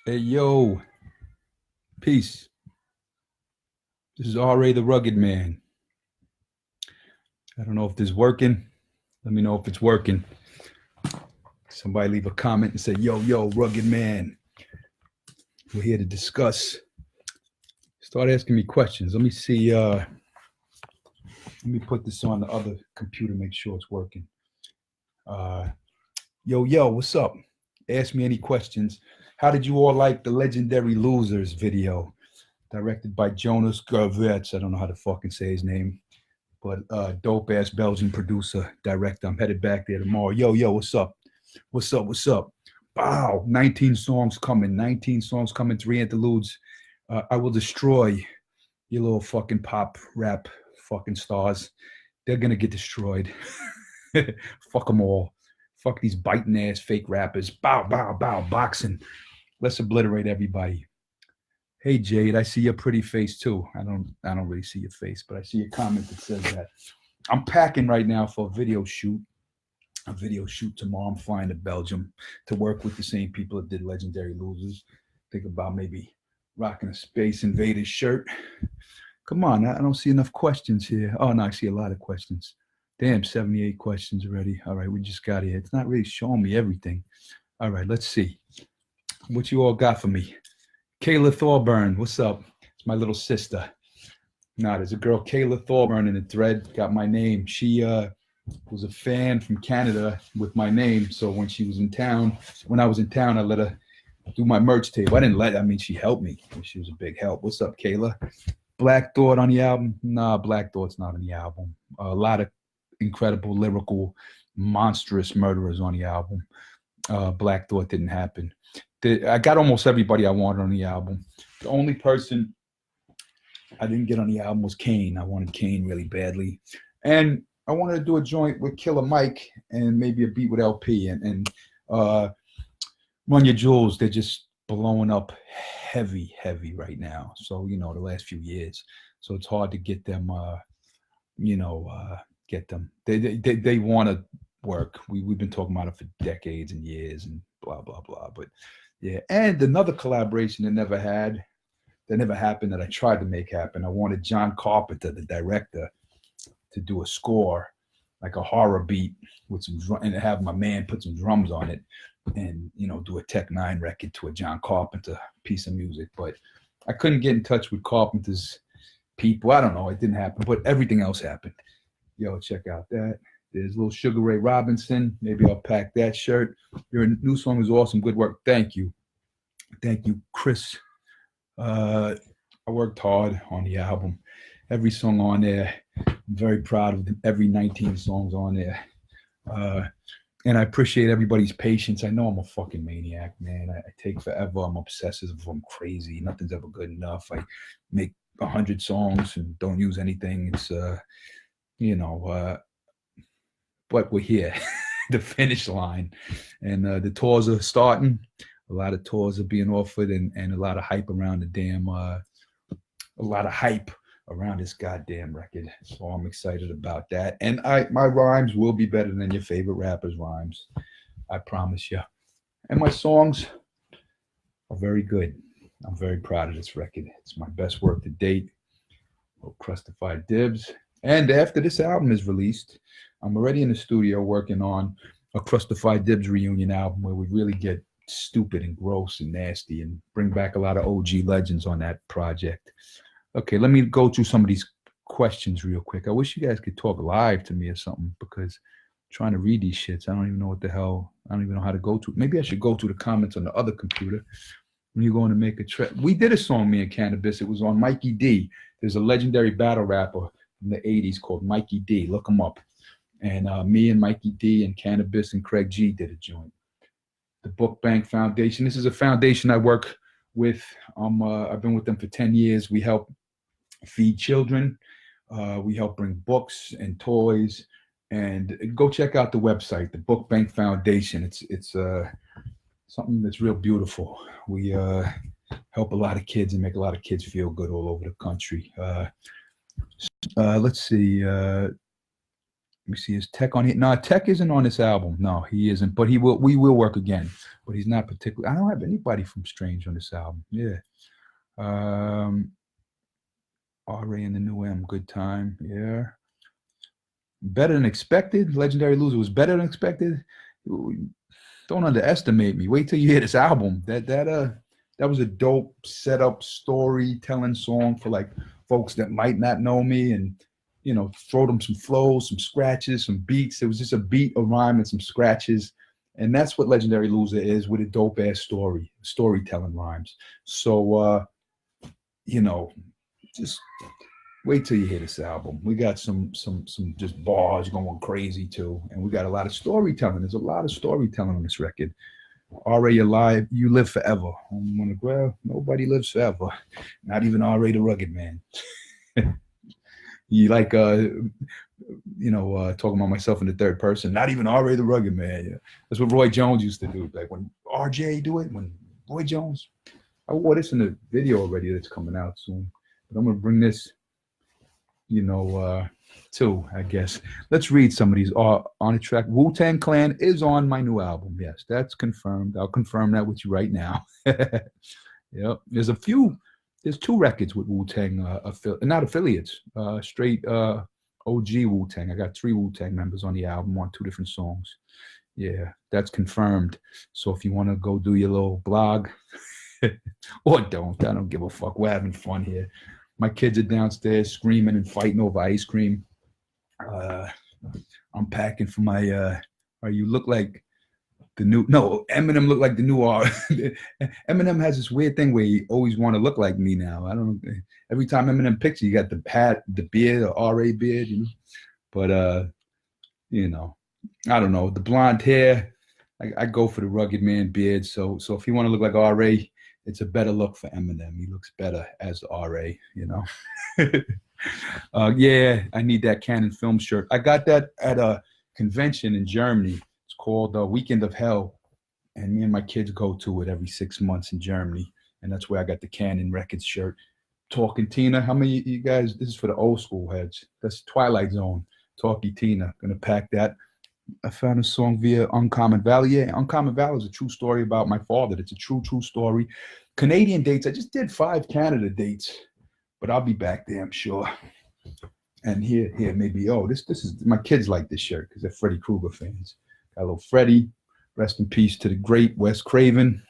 Hey, yo, peace. This is R.A. the Rugged Man. I don't know if this is working. Let me know if it's working. Somebody leave a comment and say, yo, Rugged Man. We're here to discuss. Start asking me questions. Let me see. Let me put this on the other computer, make sure it's working. Uh, yo, what's up? Ask me any questions. How did you all like the Legendary Losers video? Directed by Jonas Gervets. I don't know how to fucking say his name. But dope ass Belgian producer, director. I'm headed back there tomorrow. Yo, what's up? What's up? Wow, 19 songs coming. 19 songs coming, 3 interludes. I will destroy your little fucking pop rap fucking stars. They're gonna get destroyed. Fuck them all. Fuck these biting ass fake rappers. Bow, boxing. Let's obliterate everybody. Hey Jade, I see your pretty face too. I don't really see your face, but I see a comment that says that. I'm packing right now for a video shoot tomorrow. I'm flying to Belgium to work with the same people that did Legendary Losers. Think about maybe rocking a Space Invaders shirt. Come on, I don't see enough questions here. Oh no, I see a lot of questions. Damn, 78 questions already. All right, we just got here. It's not really showing me everything. All right, let's see what you all got for me. Kayla Thorburn, what's up? It's my little sister. No, there's a girl, Kayla Thorburn, in the thread. Got my name. She was a fan from Canada with my name. So when she was in town, when I was in town, I let her do my merch table. I didn't let. I mean, she helped me. She was a big help. What's up, Kayla? Black Thought on the album? Nah, Black Thought's not on the album. A lot of incredible lyrical, monstrous murderers on the album. Black Thought didn't happen. I got almost everybody I wanted on the album. The only person I didn't get on the album was Kane. I wanted Kane really badly, and I wanted to do a joint with Killer Mike and maybe a beat with LP and Run Your Jewels. They're just blowing up heavy right now. So the last few years, so it's hard to get them. Get them. They want to work. We've been talking about it for decades and years and blah blah blah. But yeah, and another collaboration that never happened that I tried to make happen. I wanted John Carpenter, the director, to do a score like a horror beat with some and have my man put some drums on it and do a Tech Nine record to a John Carpenter piece of music. But I couldn't get in touch with Carpenter's people. I don't know. It didn't happen, but everything else happened. Yo, check out that. There's little Sugar Ray Robinson. Maybe I'll pack that shirt. Your new song is awesome. Good work. Thank you, Chris. I worked hard on the album. Every song on there, I'm very proud of every 19 songs on there. And I appreciate everybody's patience. I know I'm a fucking maniac, man. I take forever. I'm obsessive. I'm crazy. Nothing's ever good enough. I make 100 songs and don't use anything. It's, but we're here, the finish line. And the tours are starting. A lot of tours are being offered and a lot of hype around the damn, a lot of hype around this goddamn record. So I'm excited about that. And my rhymes will be better than your favorite rapper's rhymes. I promise you. And my songs are very good. I'm very proud of this record. It's my best work to date. Crustified Dibs. And after this album is released, I'm already in the studio working on a Crustified Dibs reunion album where we really get stupid and gross and nasty and bring back a lot of OG legends on that project. Okay, let me go through some of these questions real quick. I wish you guys could talk live to me or something because I'm trying to read these shits, I don't even know what the hell, I don't even know how to go to. Maybe I should go to the comments on the other computer when you're going to make a trip. We did a song, me and Cannabis. It was on Mikey D. There's a legendary battle rapper from the 80s called Mikey D. Look him up. And me and Mikey D and Cannabis and Craig G did a joint. The Book Bank Foundation. This is a foundation I work with. I've been with them for 10 years. We help feed children. We help bring books and toys. And go check out the website, the Book Bank Foundation. It's something that's real beautiful. We help a lot of kids and make a lot of kids feel good all over the country. Let's see. Let me see, is Tech on it? No, Tech isn't on this album. No, he isn't. But he will. We will work again. But he's not particularly. I don't have anybody from Strange on this album. Yeah. RA and the New M, good time. Yeah. Better than expected. Legendary Loser was better than expected. Don't underestimate me. Wait till you hear this album. That was a dope setup storytelling song for like folks that might not know me, and throw them some flows, some scratches, some beats. It was just a beat, a rhyme, and some scratches. And that's what Legendary Loser is, with a dope ass storytelling rhymes. So just wait till you hear this album. We got some just bars going crazy too, and we got a lot of storytelling. There's a lot of storytelling on this record. RA, you live forever. Nobody lives forever. Not even RA the Rugged Man. You like talking about myself in the third person. Not even RA the Rugged Man. Yeah. That's what Roy Jones used to do. Like when RJ do it, when Roy Jones. I wore this in the video already that's coming out soon. But I'm gonna bring this, too, I guess. Let's read some of these on the track. Wu-Tang Clan is on my new album. Yes, that's confirmed. I'll confirm that with you right now. Yep. There's 2 records with Wu-Tang, not affiliates, straight OG Wu-Tang. I got 3 Wu-Tang members on the album on 2 different songs. Yeah, that's confirmed. So if you want to go do your little blog, or don't, I don't give a fuck. We're having fun here. My kids are downstairs screaming and fighting over ice cream. I'm packing for my you look like the new, no, Eminem looked like the new R. Eminem has this weird thing where he always want to look like me now. I don't know. Every time Eminem picks you got the hat, the beard, the RA beard, But I don't know. The blonde hair, I go for the Rugged Man beard. So if you want to look like RA, it's a better look for Eminem. He looks better as RA, Yeah, I need that Canon film shirt. I got that at a convention in Germany. It's called Weekend of Hell. And me and my kids go to it every 6 months in Germany. And that's where I got the Canon Records shirt. Talking Tina. How many of you guys, this is for the old school heads. That's Twilight Zone. Talkie Tina. Gonna pack that. I found a song via Uncommon Valley. Yeah, Uncommon Valley is a true story about my father. It's a true story. Canadian dates. I just did 5 Canada dates, but I'll be back there, I'm sure. And here, maybe. Oh, this is, my kids like this shirt because they're Freddy Krueger fans. Got a little Freddy. Rest in peace to the great Wes Craven.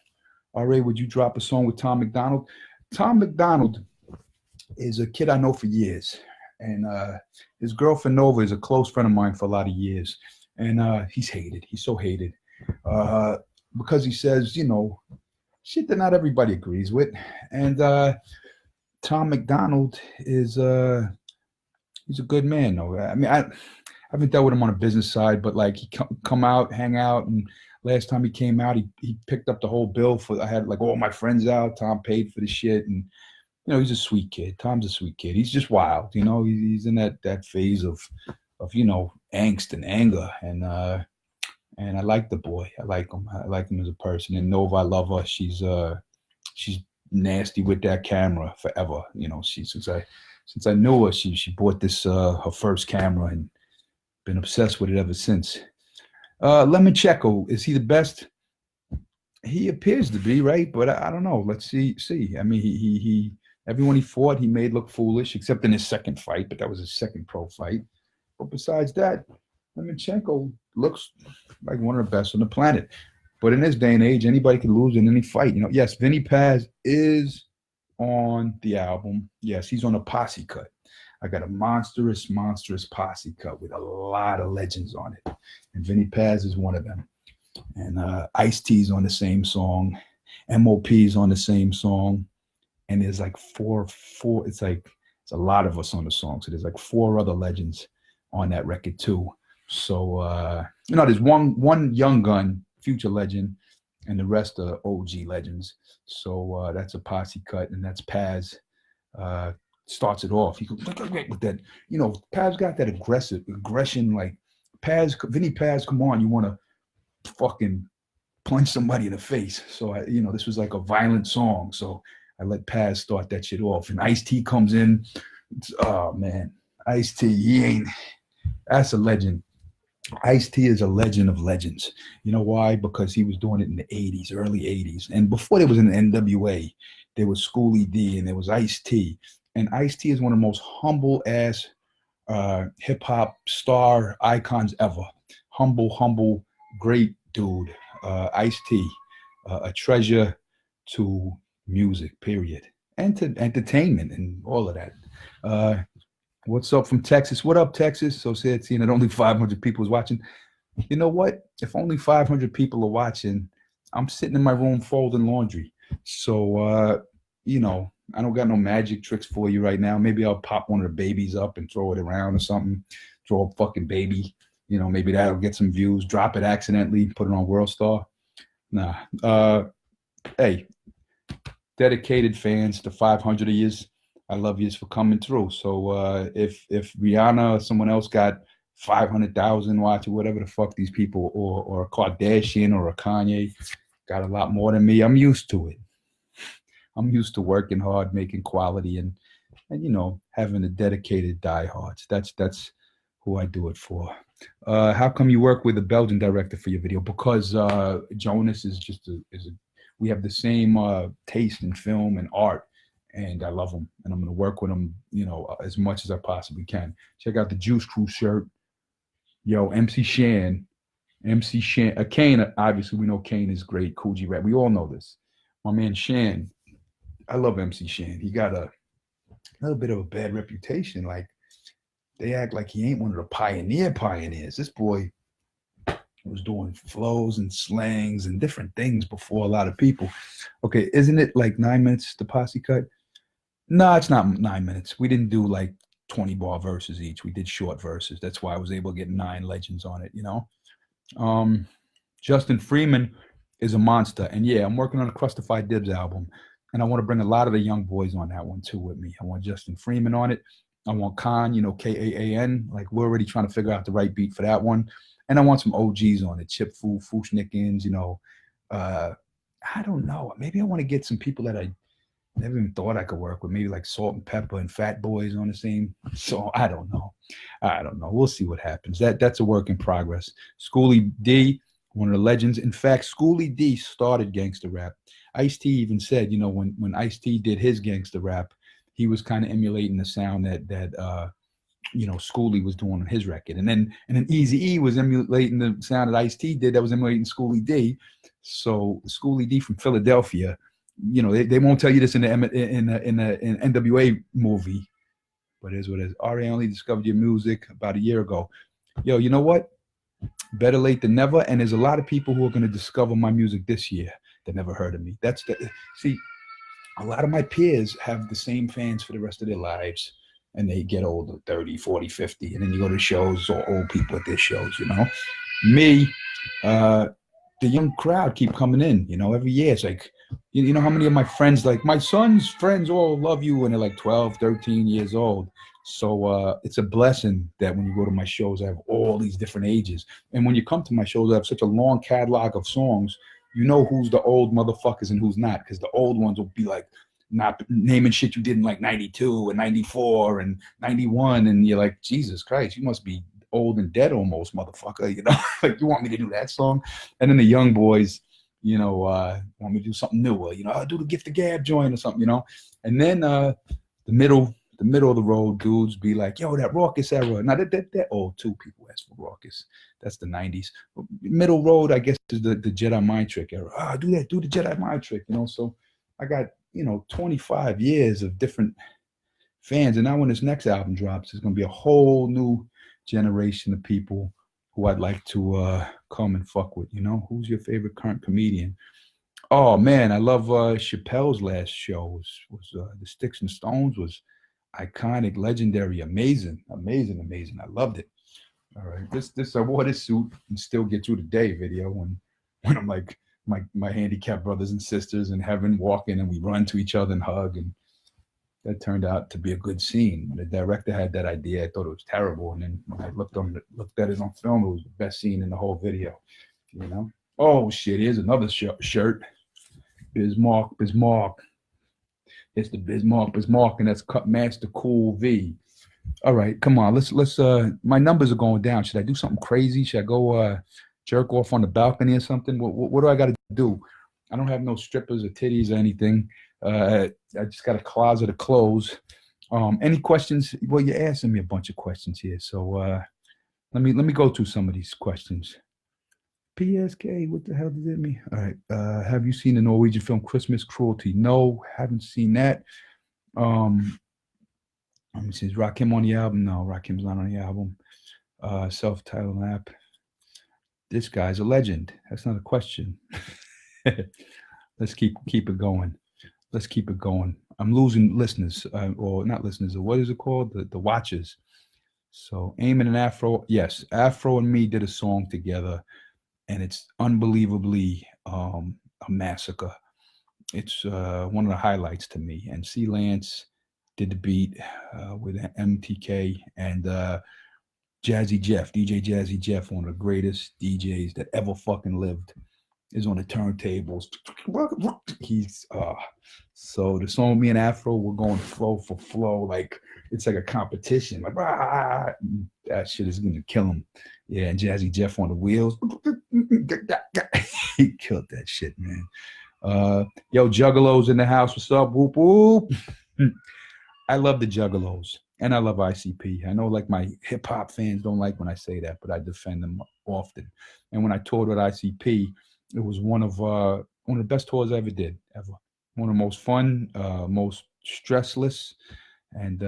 RA, would you drop a song with Tom MacDonald? Tom MacDonald is a kid I know for years, and his girlfriend Nova is a close friend of mine for a lot of years. And he's hated. He's so hated because he says, shit that not everybody agrees with. And Tom MacDonald is he's a good man, though. I mean, I haven't dealt with him on a business side, but like he come out, hang out, and last time he came out, he picked up the whole bill for. I had like all my friends out. Tom paid for the shit, and he's a sweet kid. Tom's a sweet kid. He's just wild. He's in that phase of angst and anger, and I like the boy. I like him. I like him as a person. And Nova, I love her. She's nasty with that camera forever. Since I knew her, she bought this her first camera and been obsessed with it ever since. Lemoncheco, is he the best? He appears to be, right? But I don't know. Let's see. I mean, he everyone he fought, he made look foolish, except in his second fight. But that was his second pro fight. But besides that, Lemoncheco looks like one of the best on the planet. But in this day and age, anybody can lose in any fight. Yes, Vinny Paz is on the album. Yes, he's on a posse cut. I got a monstrous posse cut with a lot of legends on it. And Vinny Paz is one of them. And Ice-T's on the same song. MOP's on the same song. And there's like four, it's a lot of us on the song. So there's like 4 other legends on that record too. So there's one young gun, future legend, and the rest are OG legends. So that's a posse cut, and that's Paz. Starts it off. He goes with that, Paz got that aggression, like Vinny Paz, come on, you want to fucking punch somebody in the face. So this was like a violent song. So I let Paz start that shit off, and Ice-T comes in. Oh man, Ice-T, that's a legend. Ice-T is a legend of legends. You know why? Because he was doing it in the 80s, early 80s. And before there was an NWA, there was Schoolie D and there was Ice-T. And Ice-T is one of the most humble ass hip hop star icons ever. Humble, great dude. Ice-T, a treasure to music, period. And to entertainment and all of that. Uh, what's up from Texas? What up, Texas? So said, seeing that only 500 people is watching. You know what? If only 500 people are watching, I'm sitting in my room folding laundry. So, I don't got no magic tricks for you right now. Maybe I'll pop one of the babies up and throw it around or something. Throw a fucking baby. Maybe that'll get some views. Drop it accidentally, put it on World Star. Nah. Hey, dedicated fans, the 500 of yous, I love yous for coming through. So if Rihanna or someone else got 500,000 watching, whatever the fuck these people, or a Kardashian or a Kanye got a lot more than me, I'm used to it. I'm used to working hard, making quality, and having a dedicated diehards. That's who I do it for. How come you work with a Belgian director for your video? Because Jonas is we have the same taste in film and art, and I love him, and I'm going to work with him, as much as I possibly can. Check out the Juice Crew shirt. Yo, MC Shan, Kane. Obviously, we know Kane is great. Coogee Rap. We all know this. My man Shan, I love MC Shan. He got a little bit of a bad reputation. Like, they act like he ain't one of the pioneers. This boy was doing flows and slangs and different things before a lot of people. Okay, isn't it like 9 minutes the posse cut? No, it's not 9 minutes. We didn't do like 20 bar verses each. We did short verses. That's why I was able to get 9 legends on it, Justin Freeman is a monster. And yeah, I'm working on a Crustified Dibs album. And I want to bring a lot of the young boys on that one too with me. I want Justin Freeman on it. I want Khan, Kaan. Like, we're already trying to figure out the right beat for that one. And I want some OGs on it. Chip Fu, Fushnikins, I don't know. Maybe I want to get some people that I never even thought I could work with. Maybe like Salt and Pepper and Fat Boys on the same. So I don't know. We'll see what happens. That's a work in progress. Schoolie D, one of the legends. In fact, Schoolie D started gangster rap. Ice-T even said, when Ice-T did his gangster rap, he was kind of emulating the sound that Schoolie was doing on his record. And then Eazy-E was emulating the sound that Ice-T did that was emulating Schoolie D. So Schoolie D from Philadelphia, they won't tell you this in the NWA movie, but it is what it is. Ari, I only discovered your music about a year ago. Yo, you know what? Better late than never. And there's a lot of people who are going to discover my music this year that never heard of me. See, a lot of my peers have the same fans for the rest of their lives, and they get older, 30, 40, 50, and then you go to shows or old people at their shows, Me, the young crowd keep coming in, every year. It's like, you know how many of my friends, like my son's friends, all love you when they're like 12, 13 years old. So it's a blessing that when you go to my shows, I have all these different ages. And when you come to my shows, I have such a long catalog of songs. You know who's the old motherfuckers and who's not, because the old ones will be like not naming shit you did in like 92 and 94 and 91. And you're like, Jesus Christ, you must be old and dead almost, motherfucker. Like, you want me to do that song? And then the young boys, want me to do something newer. I'll do the Gift of Gab joint or something, And then the middle of the road dudes be like, yo, that Raucous era. Now they're old too. People ask for Raucous. That's the 90s. Middle road, I guess, is the Jedi Mind Trick era. Do the Jedi Mind Trick, So I got, 25 years of different fans. And now when this next album drops, there's going to be a whole new generation of people who I'd like to come and fuck with, Who's your favorite current comedian? Oh, man, I love Chappelle's last show. Was the Sticks and Stones was iconic, legendary, amazing. I loved it. All right, this I wore this suit and still get through the day video when I'm like my handicapped brothers and sisters in heaven walking and we run to each other and hug, and that turned out to be a good scene. When the director had that idea, I thought it was terrible, and then when I looked at it on film, it was the best scene in the whole video. Oh shit! Here's another shirt. Bismarck. It's the Bismarck, and that's Cut Master Cool V. All right, come on. Let's my numbers are going down. Should I do something crazy? Should I go jerk off on the balcony or something? What do I got to do? I don't have no strippers or titties or anything. I just got a closet of clothes. Any questions? Well, you're asking me a bunch of questions here. So let me go through some of these questions. PSK, what the hell does it mean? All right. Have you seen the Norwegian film Christmas Cruelty? No, haven't seen that. Um, Let me see. Is Rakim on the album? No, Rakim's not on the album. Self-titled app. This guy's a legend. That's not a question. Let's keep it going. Let's keep it going. I'm losing listeners, or not listeners. Or what is it called? The watchers. So Eamon and Afro, yes, Afro and me did a song together, and it's unbelievably a massacre. It's one of the highlights to me. And C. Lance did the beat with MTK and Jazzy Jeff, DJ Jazzy Jeff, one of the greatest DJs that ever fucking lived, is on the turntables. He's so the song me and Afro we're going flow for flow, like it's like a competition. Like that shit is gonna kill him. Yeah, and Jazzy Jeff on the wheels. He killed that shit, man. Yo, Juggalos in the house. What's up? Whoop whoop. I love the Juggalos and I love ICP. I know like my hip hop fans don't like when I say that, but I defend them often. And when I toured with ICP, it was one of the best tours I ever did, ever. One of the most fun, most stressless, and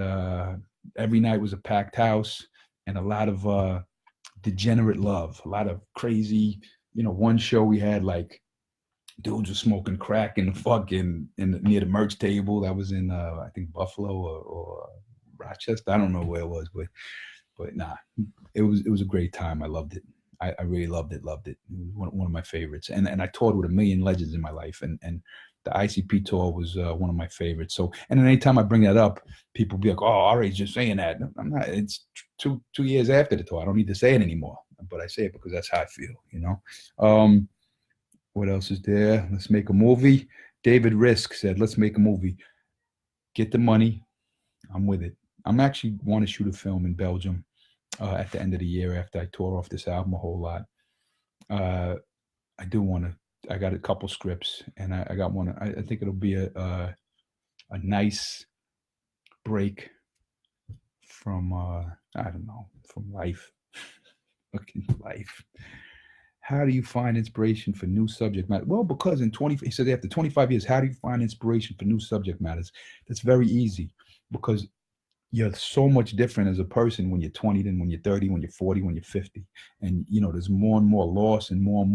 every night was a packed house and a lot of degenerate love, a lot of crazy. One show we had like dudes were smoking crack in the fucking near the merch table. That was in I think Buffalo or Rochester. I don't know where it was, but nah, it was a great time. I loved it. I really loved it. Loved it. It was one of my favorites. And I toured with a million legends in my life, and the ICP tour was one of my favorites. So, and then anytime I bring that up, people be like, "Oh, Ari's just saying that." I'm not. It's two years after the tour. I don't need to say it anymore, but I say it because that's how I feel. What else is there? Let's make a movie. David Risk said, let's make a movie. Get the money. I'm with it. I'm actually want to shoot a film in Belgium at the end of the year after I tore off this album a whole lot. I do want to. I got a couple scripts, and I got one. I think it'll be a nice break from I don't know, from life. Fucking life. How do you find inspiration for new subject matter? Well, because he said after 25 years, how do you find inspiration for new subject matters? That's very easy because you're so much different as a person when you're 20 than when you're 30, when you're 40, when you're 50. And, there's more and more loss and more,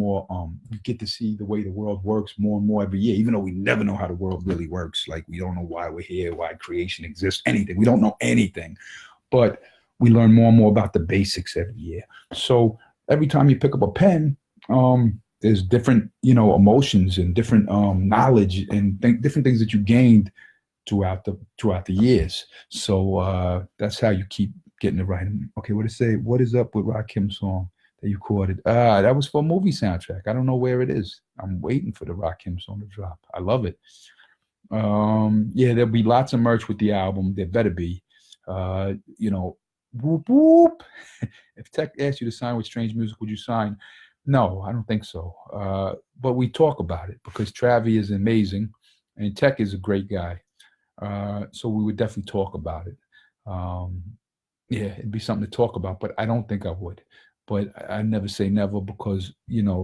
you get to see the way the world works more and more every year, even though we never know how the world really works. Like we don't know why we're here, why creation exists, anything. We don't know anything, but we learn more and more about the basics every year. So every time you pick up a pen, there's different, emotions and different knowledge and different things that you gained throughout the years. So that's how you keep getting it right. Okay, what to say? What is up with Rakim's song that you recorded? That was for a movie soundtrack. I don't know where it is. I'm waiting for the Rakim song to drop. I love it. Yeah, there'll be lots of merch with the album. There better be. Whoop whoop. If Tech asked you to sign with Strange Music, would you sign? No, I don't think so. But we talk about it because Travi is amazing and Tech is a great guy. So we would definitely talk about it. Yeah, it'd be something to talk about, but I don't think I would. But I never say never because,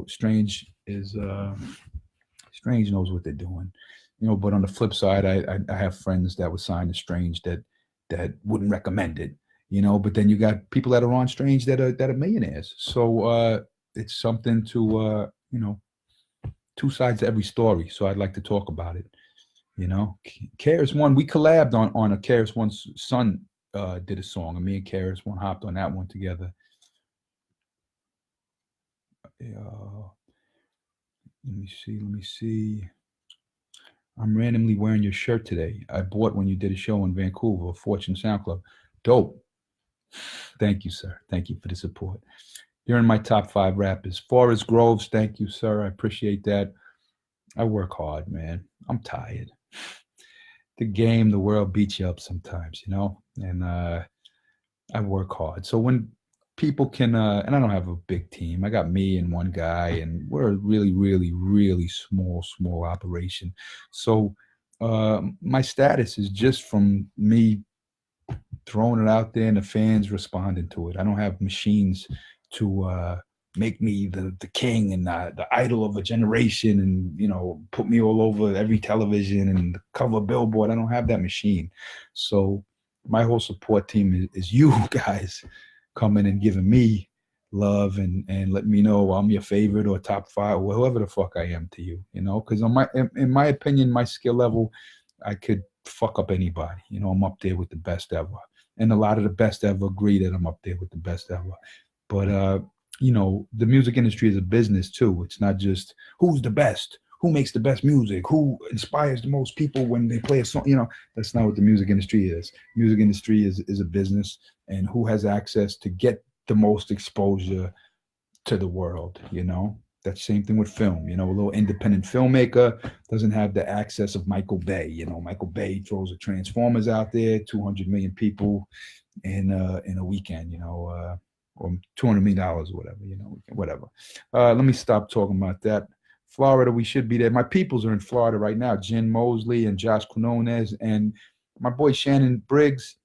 Strange knows what they're doing. But on the flip side, I have friends that would sign to Strange that wouldn't recommend it. But then you got people that are on Strange that are millionaires. So it's something to two sides to every story. So I'd like to talk about it. KRS-One, we collabed on a KRS-One's son did a song, and me and KRS-One hopped on that one together. Let me see. I'm randomly wearing your shirt today. I bought when you did a show in Vancouver, Fortune Sound Club. Dope. Thank you, sir. Thank you for the support. You're in my top 5 rappers. Forrest Groves, thank you, sir. I appreciate that. I work hard, man. I'm tired. The game, the world beats you up sometimes, and I work hard. So when people can, and I don't have a big team. I got me and one guy, and we're a really, really, really small operation. So my status is just from me throwing it out there and the fans responding to it. I don't have machines to make me the king and the idol of a generation and, put me all over every television and the cover billboard. I don't have that machine. So my whole support team is you guys coming and giving me love and letting me know I'm your favorite or top five or whoever the fuck I am to you, because in my opinion, my skill level, I could fuck up anybody. I'm up there with the best ever. And a lot of the best ever agree that I'm up there with the best ever. But the music industry is a business too. It's not just who's the best, who makes the best music, who inspires the most people when they play a song. That's not what the music industry is. Music industry is a business, and who has access to get the most exposure to the world. That same thing with film. A little independent filmmaker doesn't have the access of Michael Bay. Michael Bay throws a Transformers out there, 200 million people in a weekend. Or $200 million or whatever. Whatever. Let me stop talking about that. Florida, we should be there. My peoples are in Florida right now. Jen Mosley and Josh Quinones and my boy Shannon Briggs.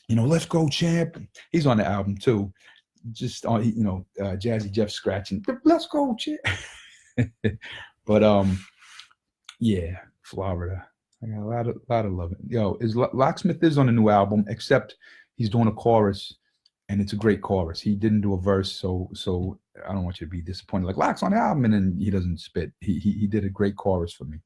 Let's go, champ. He's on the album too. Just on, Jazzy Jeff scratching. Let's go, champ. But yeah, Florida. I got a lot of love. Yo, Locksmith is on a new album, except he's doing a chorus, and it's a great chorus. He didn't do a verse, so I don't want you to be disappointed. Like Lock's on the album, and then he doesn't spit. He did a great chorus for me.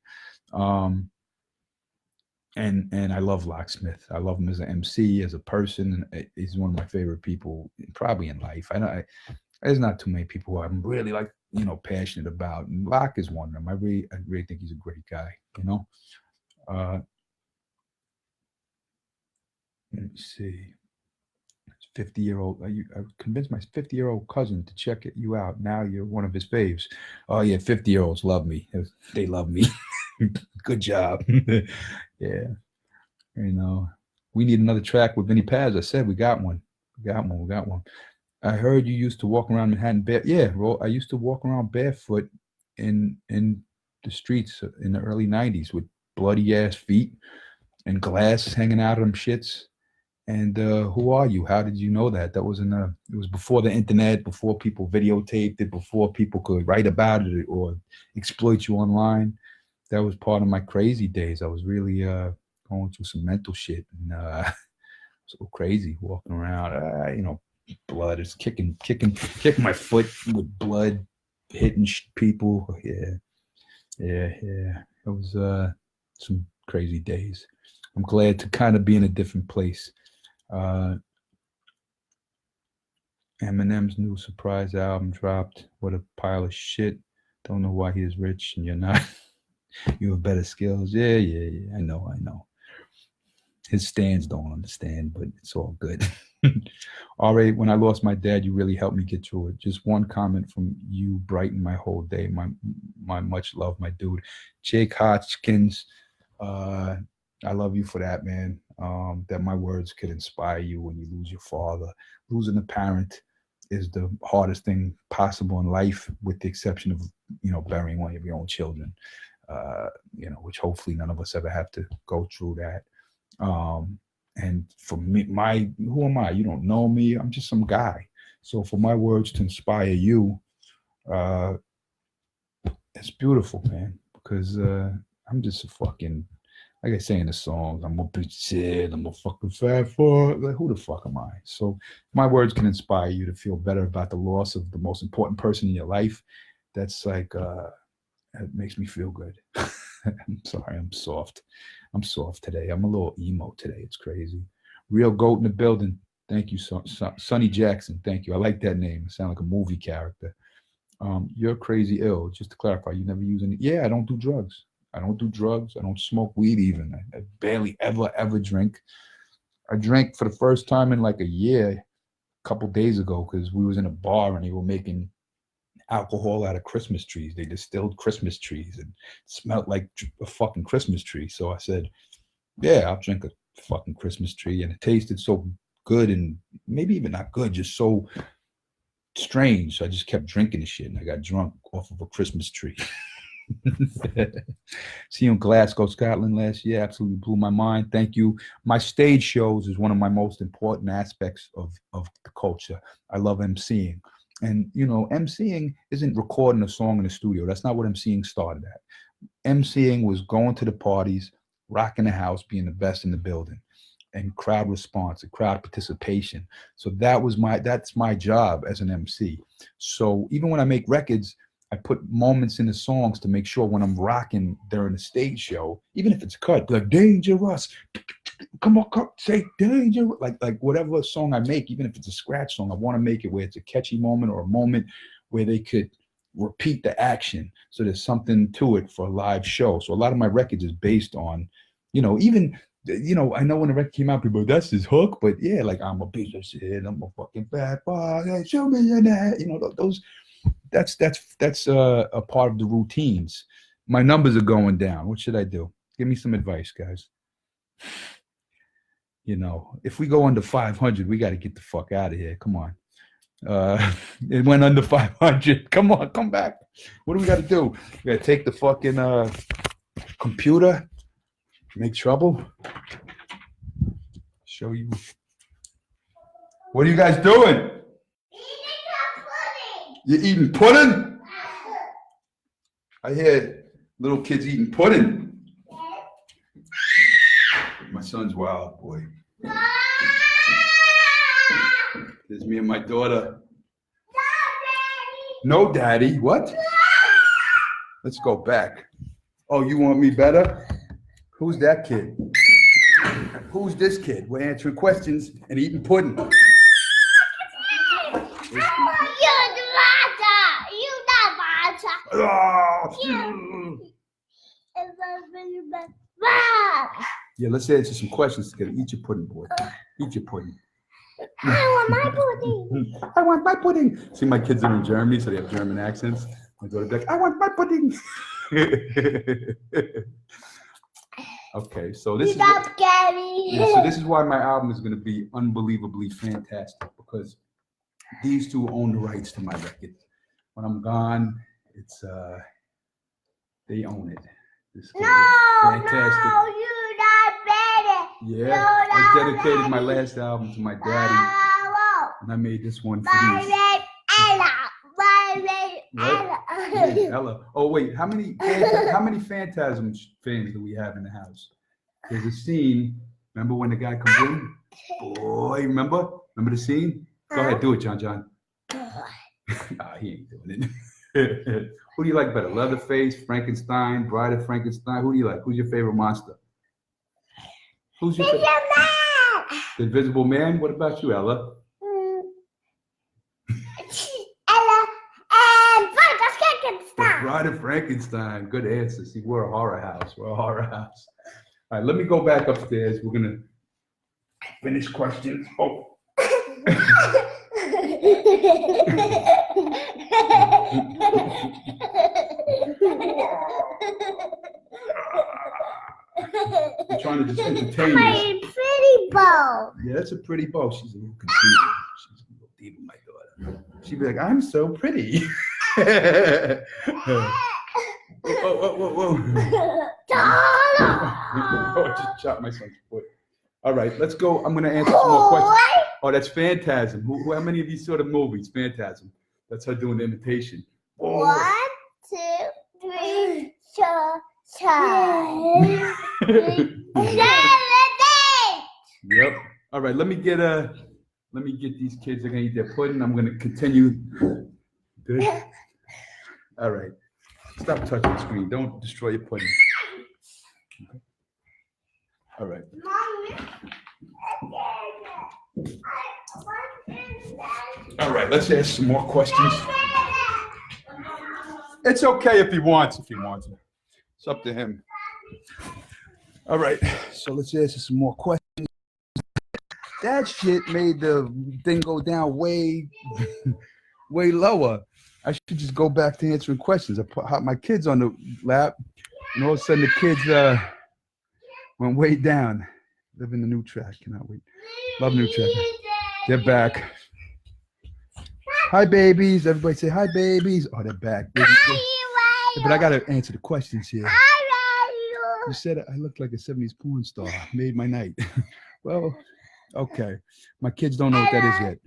And I love Locksmith. I love him as an MC, as a person. He's one of my favorite people, probably in life. There's not too many people who I'm really passionate about. And Lock is one of them. I really think he's a great guy. Let me see. 50-year-old. I convinced my 50-year-old cousin to check you out. Now you're one of his faves. Oh yeah, 50-year-olds love me. They love me. Good job. Yeah. We need another track with Vinny Paz. I said we got one. We got one. I heard you used to walk around Manhattan barefoot. Yeah, bro. I used to walk around barefoot in the streets in the early 90s with bloody ass feet and glass hanging out of them shits. And who are you? How did you know that? That was it was before the internet, before people videotaped it, before people could write about it or exploit you online. That was part of my crazy days. I was really going through some mental shit and so crazy walking around. Blood is kicking my foot with blood, hitting people. Yeah. It was some crazy days. I'm glad to kind of be in a different place. Eminem's new surprise album dropped. What a pile of shit. Don't know why he is rich and you're not. You have better skills. Yeah. I know. His stands don't understand, but it's all good. Already, when I lost my dad, you really helped me get through it. Just one comment from you brightened my whole day. My much love, my dude. Jake Hodgkins, I love you for that, man. That my words could inspire you when you lose your father. Losing a parent is the hardest thing possible in life, with the exception of, burying one of your own children, which hopefully none of us ever have to go through that. And for me, who am I? You don't know me. I'm just some guy. So for my words to inspire you, it's beautiful, man, because I'm just a fucking, like I say in the songs, I'm a bitch shit, I'm a fucking fat fuck. Like, who the fuck am I? So my words can inspire you to feel better about the loss of the most important person in your life. That's like, it makes me feel good. I'm sorry, I'm soft. I'm soft today. I'm a little emo today. It's crazy. Real goat in the building. Thank you, Sonny Jackson. Thank you. I like that name. It sounds like a movie character. You're crazy ill. Just to clarify, you never use any. Yeah, I don't do drugs. I don't smoke weed even. I barely ever drink. I drank for the first time in like a year, a couple days ago, because we was in a bar and they were making alcohol out of Christmas trees. They distilled Christmas trees and smelled like a fucking Christmas tree. So I said, yeah, I'll drink a fucking Christmas tree. And it tasted so good and maybe even not good, just so strange. So I just kept drinking the shit, and I got drunk off of a Christmas tree. See you in Glasgow, Scotland last year. Absolutely blew my mind. Thank you. My stage shows is one of my most important aspects of the culture. I love emceeing. And, you know, emceeing isn't recording a song in the studio. That's not what emceeing started at. emceeing was going to the parties, rocking the house, being the best in the building, and crowd response and crowd participation. So that's my job as an MC. So even when I make records, I put moments in the songs to make sure when I'm rocking during a stage show, even if it's cut, like dangerous, come on, say danger, like whatever song I make, even if it's a scratch song, I want to make it where it's a catchy moment or a moment where they could repeat the action. So there's something to it for a live show. So a lot of my records is based on, even, I know when the record came out, people, that's his hook, but yeah, like I'm a piece of shit, I'm a fucking bad boy, show me your that, those, that's a part of the routines. My numbers are going down. What should I do? Give me some advice, guys. If we go under 500, we got to get the fuck out of here. Come on. It went under 500. Come on, come back. What do we got to do? We got to take the fucking computer, make trouble, show you. What are you guys doing? You're eating pudding? I hear little kids eating pudding. My son's wild, boy. There's me and my daughter. No, Daddy. What? Let's go back. Oh, you want me better? Who's that kid? Who's this kid? We're answering questions and eating pudding. Yeah, let's answer some questions together. Eat your pudding, boy. Eat your pudding. I want my pudding. I want my pudding. See, my kids are in Germany, so they have German accents. My daughter's like, I want my pudding. Okay, so this is why my album is going to be unbelievably fantastic, because these two own the rights to my record. When I'm gone, it's they own it. Fantastic. No, you're not better. Yeah, I dedicated my last album to my daddy, and I made this one for these. Yeah, Ella. Oh wait, how many Phantasm fans do we have in the house? There's a scene. Remember when the guy comes in? Boy, remember the scene? Go ahead, do it, John. He ain't doing it. Who do you like better? Leatherface, Frankenstein, Bride of Frankenstein? Who do you like? Who's your favorite monster? Who's your favorite? The Invisible Man? What about you, Ella? Ella and Bride of Frankenstein. Bride of Frankenstein. Good answer. See, we're a horror house. All right, let me go back upstairs. We're going to finish questions. Oh. I'm trying to just entertain my pretty bow. Yeah, that's a pretty bow. She's a little confused. She's a little deep, my daughter. She'd be like, I'm so pretty. Whoa. I just chopped my son's foot. All right, let's go. I'm going to answer some more questions. Oh, that's Phantasm. How many of these sort of movies? Phantasm. That's her doing the imitation. Oh. 1, 2, 3, 4, 5, 6, 7, 8. Yep. All right. Let me get these kids. They're gonna eat their pudding. I'm gonna continue. Good. All right. Stop touching the screen. Don't destroy your pudding. Okay. All right. All right. Let's ask some more questions. It's okay if he wants. It's up to him. All right, so let's answer some more questions. That shit made the thing go down way lower. I should just go back to answering questions. I put my kids on the lap, and all of a sudden the kids went way down. Living the new track, cannot wait. Love new checker. They're back. Hi, babies. Everybody say hi, babies. Oh, they're back. But I got to answer the questions here. You said I looked like a 70s porn star. Made my night. Well, okay. My kids don't know what that is yet.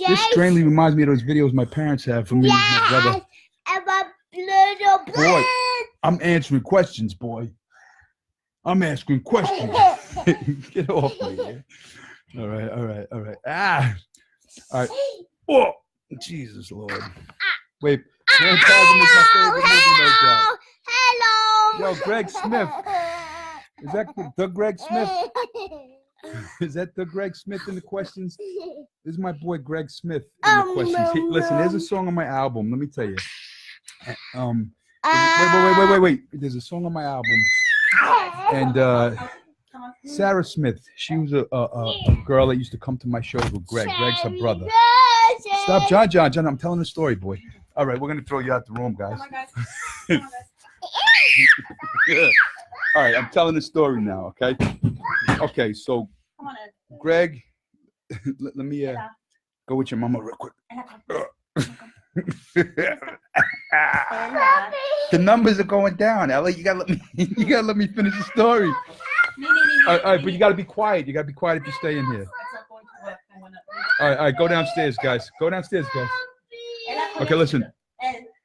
This strangely reminds me of those videos my parents have for me and my brother. Boy, I'm answering questions, boy. I'm asking questions. Get off me, man. All right. Ah. All right. Oh, Jesus Lord. Wait. Phantasm is my favorite movie, no doubt. Hello. Yo, Greg Smith. Is that the Greg Smith? Is that the Greg Smith in the questions? This is my boy Greg Smith in the questions. Listen, there's a song on my album. Let me tell you. Wait. There's a song on my album. And Sarah Smith, she was a girl that used to come to my shows with Greg. Greg's her brother. Stop, John. I'm telling the story, boy. All right, we're going to throw you out the room, guys. All right, I'm telling the story now, okay? Okay, so Greg, let me go with your mama real quick. The numbers are going down, Ellie. You gotta let me finish the story. All right, but you gotta be quiet. You gotta be quiet if you stay in here. All right, go downstairs, guys. Okay, listen.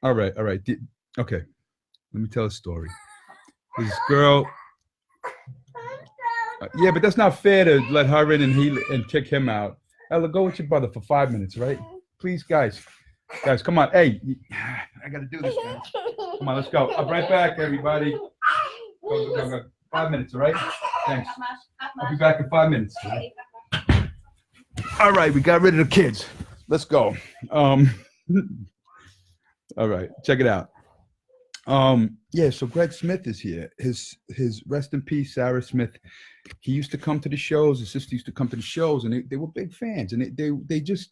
All right. Okay, let me tell a story. This girl. Yeah, but that's not fair to let her in and kick him out. Ella, go with your brother for 5 minutes, right? Please, guys, come on. Hey, I gotta do this, guys. Come on, let's go. I'll be right back, everybody. Go. 5 minutes, all right? Thanks. I'll be back in 5 minutes. All right, we got rid of the kids. Let's go. All right, check it out. Yeah, so Greg Smith is here. His rest in peace, Sarah Smith. He used to come to the shows. His sister used to come to the shows, and they were big fans. And they just,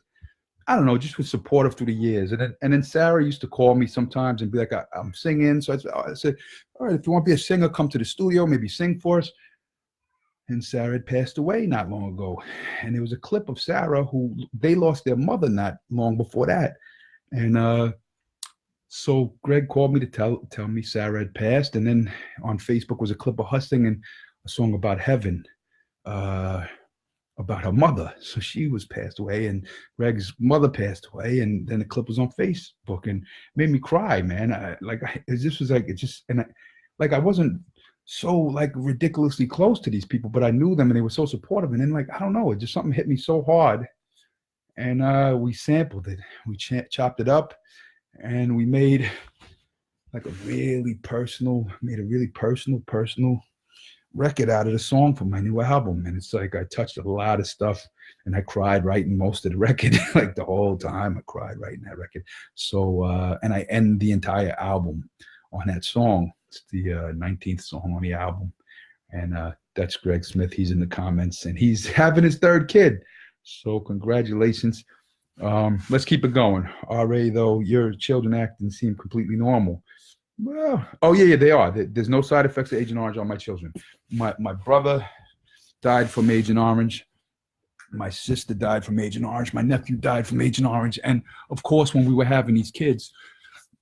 I don't know, just was supportive through the years. And then Sarah used to call me sometimes and be like, I'm singing. So I said, all right, if you want to be a singer, come to the studio, maybe sing for us. And Sarah had passed away not long ago. And there was a clip of Sarah who they lost their mother not long before that. And so Greg called me to tell me Sarah had passed. And then on Facebook was a clip of her singing a song about heaven, about her mother. So she was passed away, and Greg's mother passed away. And then the clip was on Facebook and made me cry, man. I wasn't so like ridiculously close to these people, but I knew them and they were so supportive. And then like, I don't know, it just something hit me so hard. And we sampled it. We chopped it up. And we made like a really personal record out of the song for my new album. And it's like I touched a lot of stuff, and I cried writing most of the record. Like the whole time I cried writing that record. So and I end the entire album on that song. It's the 19th song on the album. And that's Greg Smith. He's in the comments, and he's having his third kid. So congratulations. Let's keep it going. RA, though, your children acting seem completely normal. Well, oh yeah, they are. There's no side effects of Agent Orange on my children. My brother died from Agent Orange. My sister died from Agent Orange. My nephew died from Agent Orange. And of course, when we were having these kids,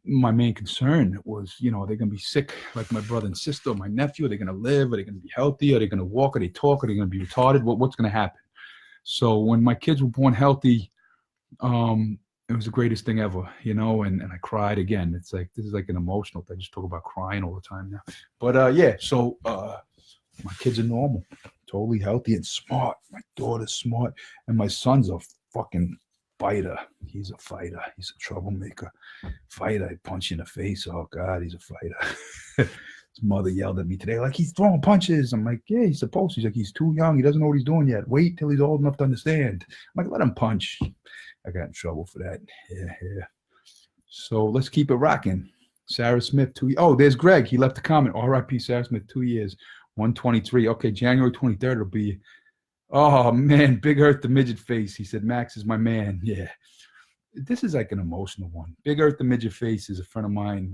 my main concern was, are they going to be sick like my brother and sister, my nephew? Are they going to live? Are they going to be healthy? Are they going to walk? Are they talk? Are they going to be retarded? What's going to happen? So when my kids were born healthy, it was the greatest thing ever, and I cried again. It's like, this is like an emotional thing. I just talk about crying all the time now. But yeah, so my kids are normal, totally healthy and smart. My daughter's smart, and my son's a fucking fighter. He's a fighter. He's a troublemaker. Fighter. I punch you in the face. Oh God, he's a fighter. His mother yelled at me today, like, he's throwing punches. I'm like, yeah, he's supposed to. He's like, he's too young. He doesn't know what he's doing yet. Wait till he's old enough to understand. I'm like, let him punch. I got in trouble for that. Yeah. So let's keep it rocking. Sarah Smith, there's Greg. He left a comment. R.I.P. Sarah Smith, 2 years, 123. Okay, January 23rd it'll be. Oh man, Big Earth the Midget Face. He said, Max is my man. Yeah. This is like an emotional one. Big Earth the Midget Face is a friend of mine.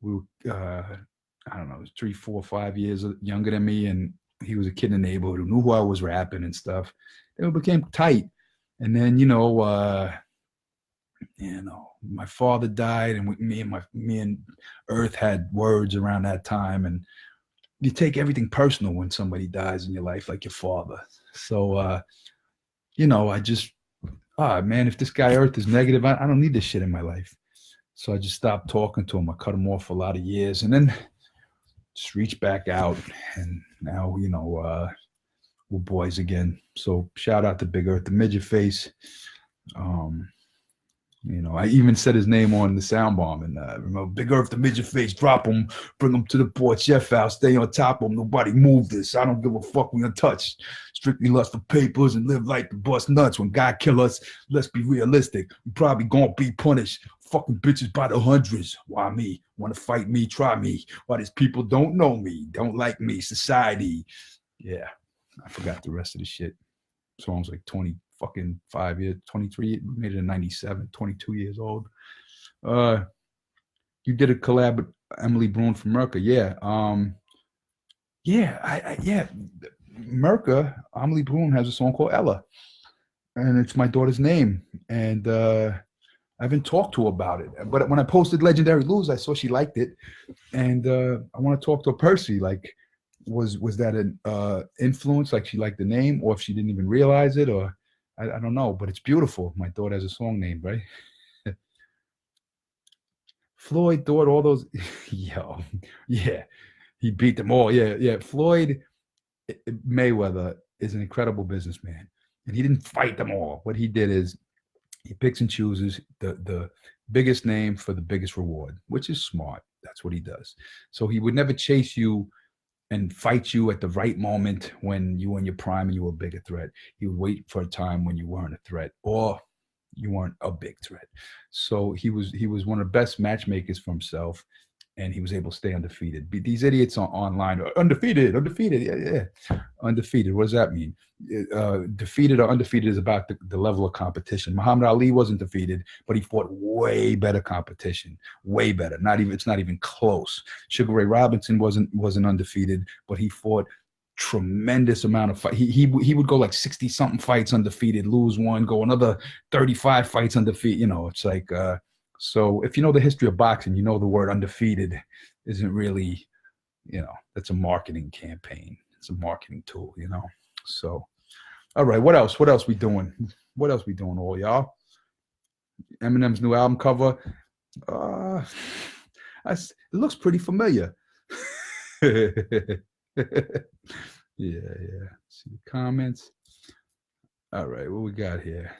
We were, I don't know, 3, 4, 5 years younger than me, and he was a kid in the neighborhood who knew who I was rapping and stuff. Then we became tight. And then, my father died, and me and Earth had words around that time. And you take everything personal when somebody dies in your life, like your father. So, I just, man, if this guy Earth is negative, I don't need this shit in my life. So I just stopped talking to him. I cut him off for a lot of years, and then just reached back out. And now, we're boys again. So shout out to Big Earth, the midget face. I even said his name on the sound bomb, and remember, Big Earth, the midget face, drop him, bring him to the port chef house, stay on top of him, nobody move this, I don't give a fuck, we untouched, strictly lust for papers and live like the bust nuts. When God kill us, let's be realistic, we probably gonna be punished, fucking bitches by the hundreds. Why me? Want to fight me? Try me. Why these people don't know me, don't like me, society. Yeah, I forgot the rest of the shit. Song's like 20 fucking 5 years, 23, made it in 97, 22 years old. You did a collab with Emily Brune from Merca. Yeah. Merca, Emily Brune has a song called Ella, and it's my daughter's name. And I haven't talked to her about it, but when I posted Legendary Lose, I saw she liked it, and I want to talk to her personally. Like, was that an influence? Like, she liked the name, or if she didn't even realize it, or I don't know. But it's beautiful. My daughter has a song named, right? Floyd thought all those, yo, yeah, he beat them all. Yeah. Floyd Mayweather is an incredible businessman, and he didn't fight them all. What he did is he picks and chooses the biggest name for the biggest reward, which is smart. That's what he does. So he would never chase you and fight you at the right moment when you were in your prime and you were a bigger threat. He would wait for a time when you weren't a threat, or you weren't a big threat. So he was one of the best matchmakers for himself, and he was able to stay undefeated. These idiots online are undefeated. Yeah. Undefeated. What does that mean? Defeated or undefeated is about the level of competition. Muhammad Ali wasn't defeated, but he fought way better competition, way better. It's not even close. Sugar Ray Robinson wasn't undefeated, but he fought tremendous amount of fight. He would go like 60 something fights undefeated, lose one, go another 35 fights undefeated. It's like so if you know the history of boxing, you know the word undefeated isn't really, that's a marketing campaign. It's a marketing tool, So, all right, what else? What else we doing? What else we doing, all y'all? Eminem's new album cover. It looks pretty familiar. Yeah. See the comments. All right, what we got here?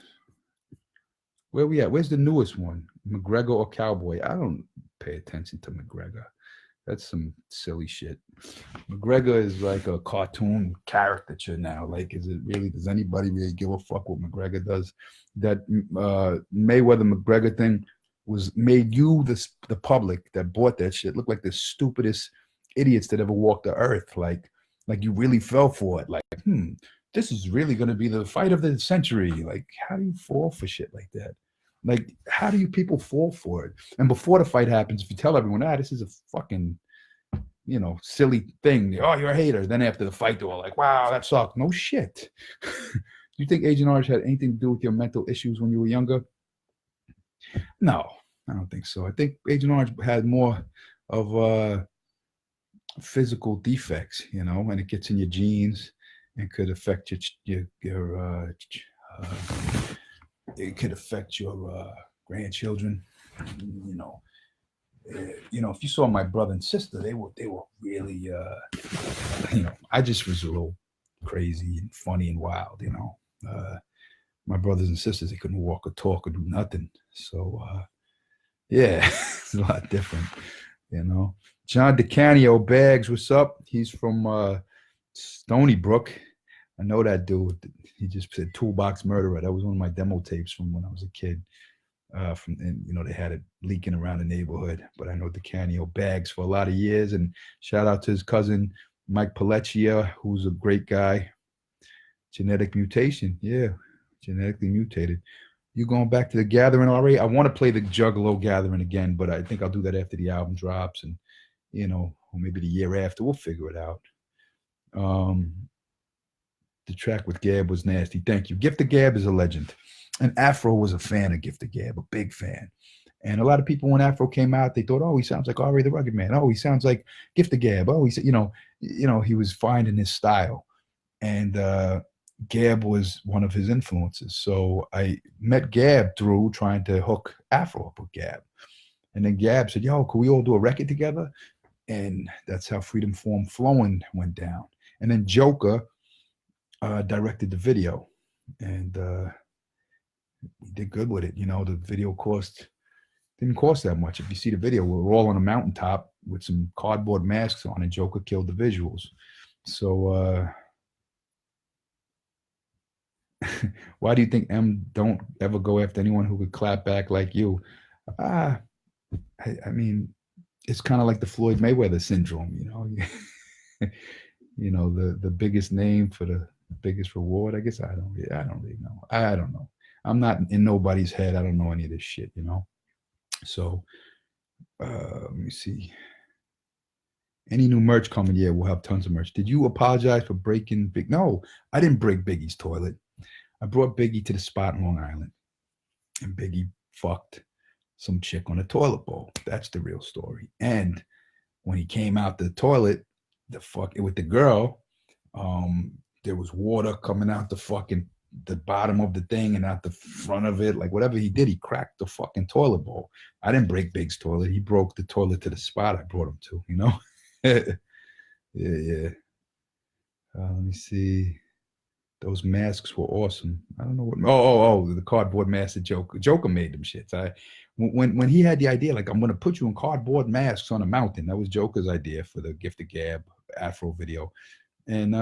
Where we at? Where's the newest one? McGregor or Cowboy? I don't pay attention to McGregor. That's some silly shit. McGregor is like a cartoon caricature now. Like, does anybody really give a fuck what McGregor does? That Mayweather McGregor thing made you, the public that bought that shit, look like the stupidest idiots that ever walked the earth. Like you really fell for it. Like, this is really going to be the fight of the century. Like, how do you fall for shit like that? Like, how do you people fall for it? And before the fight happens, if you tell everyone, this is a fucking, silly thing. Oh, you're a hater. Then after the fight, they're all like, wow, that sucked. No shit. You think Agent Orange had anything to do with your mental issues when you were younger? No, I don't think so. I think Agent Orange had more of physical defects, and it gets in your genes and could affect your it could affect your grandchildren. If you saw my brother and sister, they were really I just was a little crazy and funny and wild. My brothers and sisters, they couldn't walk or talk or do nothing. So yeah, it's a lot different. John DeCanio Bags, what's up? He's from Stony Brook. I know that dude. He just said Toolbox Murderer. That was one of my demo tapes from when I was a kid. They had it leaking around the neighborhood. But I know DeCanio Bags for a lot of years. And shout out to his cousin Mike Palecchia, who's a great guy. Genetic mutation, yeah, genetically mutated. You going back to the Gathering already? I want to play the Juggalo Gathering again, but I think I'll do that after the album drops, and or maybe the year after. We'll figure it out. The track with Gab was nasty. Thank you. Gift of Gab is a legend. And Afro was a fan of Gift of Gab, a big fan. And a lot of people, when Afro came out, they thought, oh, he sounds like Ari the Rugged Man. Oh, he sounds like Gift of Gab. Oh, he was finding his style. And Gab was one of his influences. So I met Gab through trying to hook Afro up with Gab. And then Gab said, yo, could we all do a record together? And that's how Freedom Form Flowing went down. And then Joker directed the video. And we did good with it. The video didn't cost that much. If you see the video, we're all on a mountaintop with some cardboard masks on, and Joker killed the visuals. So why do you think M don't ever go after anyone who could clap back like you? I mean, it's kind of like the Floyd Mayweather syndrome, the biggest name for the biggest reward. I guess I don't really know. I don't know. I'm not in nobody's head. I don't know any of this shit, So let me see. Any new merch coming? Yeah, we'll have tons of merch. Did you apologize for breaking Big? No, I didn't break Biggie's toilet. I brought Biggie to the spot in Long Island, and Biggie fucked some chick on a toilet bowl. That's the real story. And when he came out the toilet, with the girl, there was water coming out the bottom of the thing and out the front of it. Like whatever he did, he cracked the fucking toilet bowl. I didn't break Big's toilet. He broke the toilet to the spot I brought him to, Yeah. Let me see. Those masks were awesome. I don't know what. The cardboard mask that Joker made them shits. When he had the idea, like, I'm gonna put you in cardboard masks on a mountain. That was Joker's idea for the Gift of Gab Afro video. And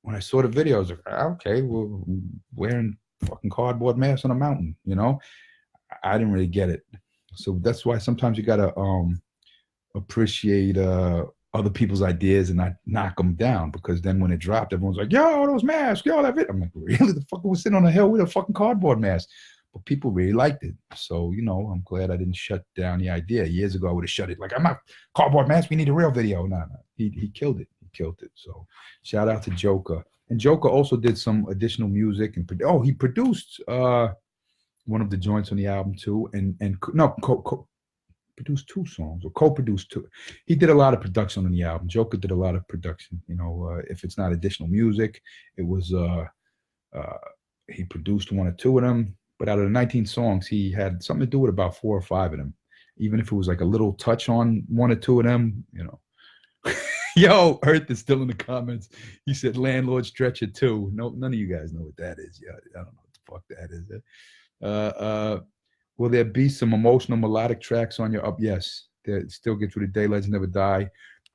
when I saw the video, I was like, okay, we're wearing fucking cardboard masks on a mountain. I didn't really get it. So that's why sometimes you gotta appreciate other people's ideas and not knock them down, because then when it dropped, everyone's like, yo, those masks, yo, that fit. I'm like, really? The fucker was sitting on a hill with a fucking cardboard mask. But people really liked it. So, I'm glad I didn't shut down the idea. Years ago, I would have shut it. Like, I'm not cardboard mask. We need a real video. No. He killed it. He killed it. So shout out to Joker. And Joker also did some additional music. And he produced one of the joints on the album too. Produced two songs, or co-produced two. He did a lot of production on the album. Joker did a lot of production. If it's not additional music, it was he produced one or two of them. But out of the 19 songs, he had something to do with about 4 or 5 of them. Even if it was like a little touch on 1 or 2 of them, Yo, Earth is still in the comments. He said landlord stretcher too. No, none of you guys know what that is. Yeah, I don't know what the fuck that is. Will there be some emotional melodic tracks on your up? Yes. There still Get Through the Day, Legends Never Die.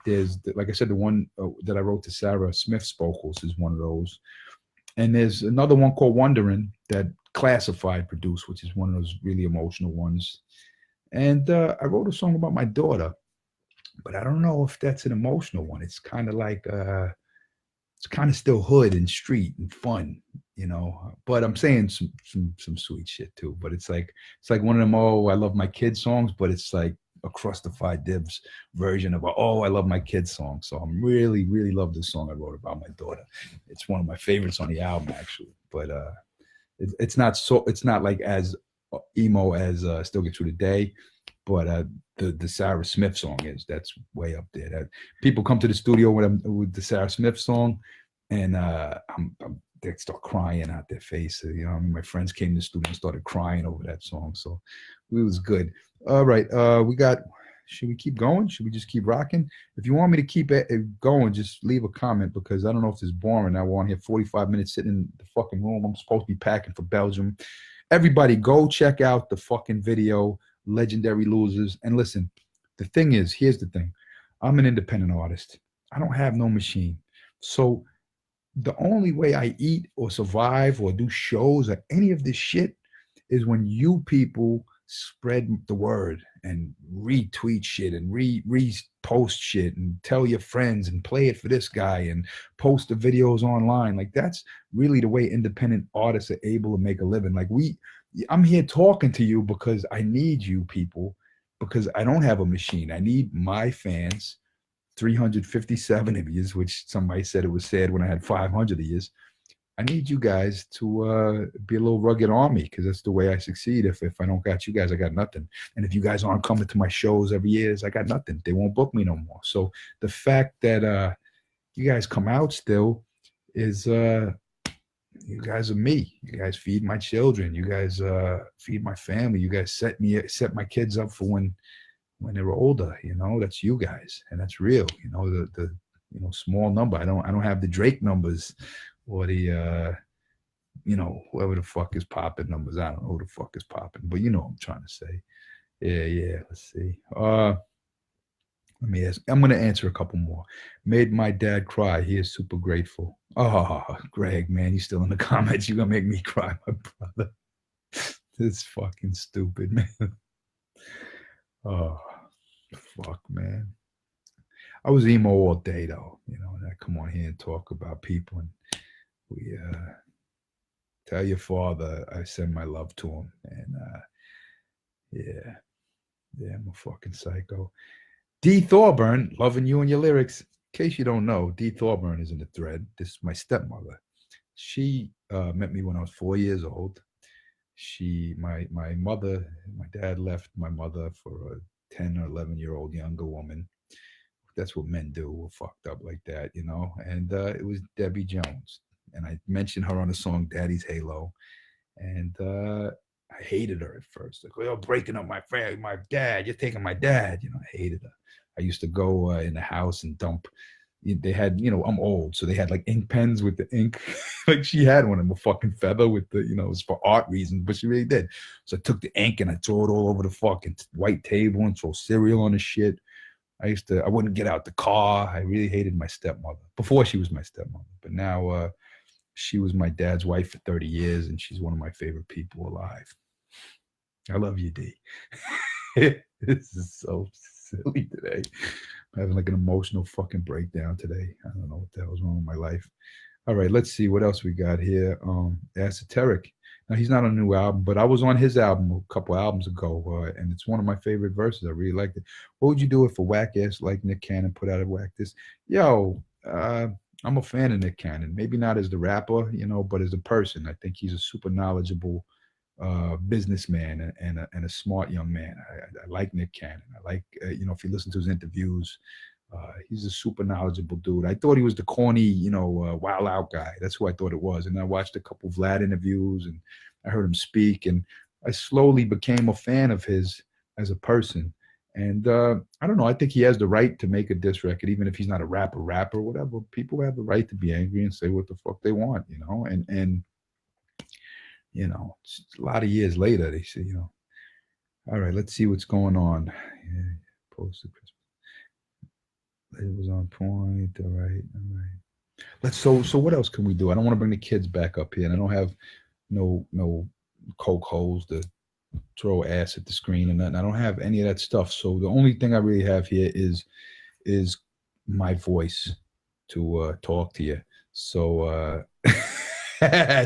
There's, like I said, the one that I wrote to Sarah Smith's vocals is one of those. And there's another one called Wondering that Classified produced, which is one of those really emotional ones. And I wrote a song about my daughter, but I don't know if that's an emotional one. It's kind of like, it's kind of still hood and street and fun, but I'm saying some sweet shit too. But it's like one of them, oh, I love my kids songs, but it's like a Crustified Dibs version of oh, I love my kids song. So I'm really, really love this song I wrote about my daughter. It's one of my favorites on the album, actually. But it's not like as emo as Still Get Through the Day, but the Sarah Smith song that's way up there. People come to the studio with the Sarah Smith song, and they start crying out their face. My friends came to the studio and started crying over that song. So it was good. All right, should we keep going? Should we just keep rocking? If you want me to keep it going, just leave a comment, because I don't know if it's boring. I want here 45 minutes sitting in the fucking room. I'm supposed to be packing for Belgium. Everybody go check out the fucking video, Legendary Losers. And listen, the thing is, here's the thing. I'm an independent artist. I don't have no machine. So the only way I eat or survive or do shows or any of this shit is when you people spread the word and retweet shit and repost shit and tell your friends and play it for this guy and post the videos online. Like, that's really the way independent artists are able to make a living. Like, I'm here talking to you because I need you people, because I don't have a machine. I need my fans 357 of you, which somebody said it was sad when I had 500 of you. I need you guys to be a little rugged army, because that's the way I succeed. If I don't got you guys, I got nothing. And if you guys aren't coming to my shows every year, I got nothing. They won't book me no more. So the fact that you guys come out still is you guys are me. You guys feed my children. You guys feed my family. You guys set my kids up for when they were older. You know, that's you guys, and that's real. You know, the small number. I don't have the Drake numbers or the whoever the fuck is popping numbers. I don't know who the fuck is popping, but you know what I'm trying to say. Yeah. Let's see. Let me ask. I'm going to answer a couple more. Made my dad cry. He is super grateful. Oh, Greg, man, you still in the comments. You're going to make me cry, my brother. This is fucking stupid, man. Oh, fuck, man. I was emo all day, though. You know, and I come on here and talk about people. And we tell your father I send my love to him. And yeah, I'm a fucking psycho. D. Thorburn, loving you and your lyrics. In case you don't know, D. Thorburn is in the thread. This is my stepmother. She met me when I was 4 years old. My mother, my dad left my mother for a 10 or 11-year-old younger woman. That's what men do. We're fucked up like that, you know. And it was Debbie Jones. And I mentioned her on the song Daddy's Halo. And I hated her at first. Like, you're breaking up my family, my dad. You're taking my dad. You know, I hated her. I used to go in the house and dump. They had, I'm old, so they had like ink pens with the ink. Like she had one of a fucking feather with the, it was for art reasons, but she really did. So I took the ink and I threw it all over the fucking white table and throw cereal on the shit. I wouldn't get out the car. I really hated my stepmother before she was my stepmother. But now she was my dad's wife for 30 years, and she's one of my favorite people alive. I love you, D. This is so silly today. I'm having like an emotional fucking breakdown today. I don't know what the hell's wrong with my life. All right, let's see what else we got here. Esoteric. Now, he's not on a new album, but I was on his album a couple albums ago, and it's one of my favorite verses. I really liked it. What would you do if a whack ass like Nick Cannon put out a whack this? Yo, I'm a fan of Nick Cannon. Maybe not as the rapper, but as a person. I think he's a super knowledgeable businessman and a smart young man. I like Nick Cannon. I like, if you listen to his interviews, he's a super knowledgeable dude. I thought he was the corny, wild out guy. That's who I thought it was. And I watched a couple Vlad interviews and I heard him speak, and I slowly became a fan of his as a person. And I don't know. I think he has the right to make a diss record, even if he's not a rapper, whatever. People have the right to be angry and say what the fuck they want, and a lot of years later, they say, all right, let's see what's going on. Yeah, posted Christmas. It was on point. All right. So what else can we do? I don't want to bring the kids back up here, and I don't have no coke holes to throw ass at the screen and nothing. I don't have any of that stuff. So the only thing I really have here is my voice to talk to you. So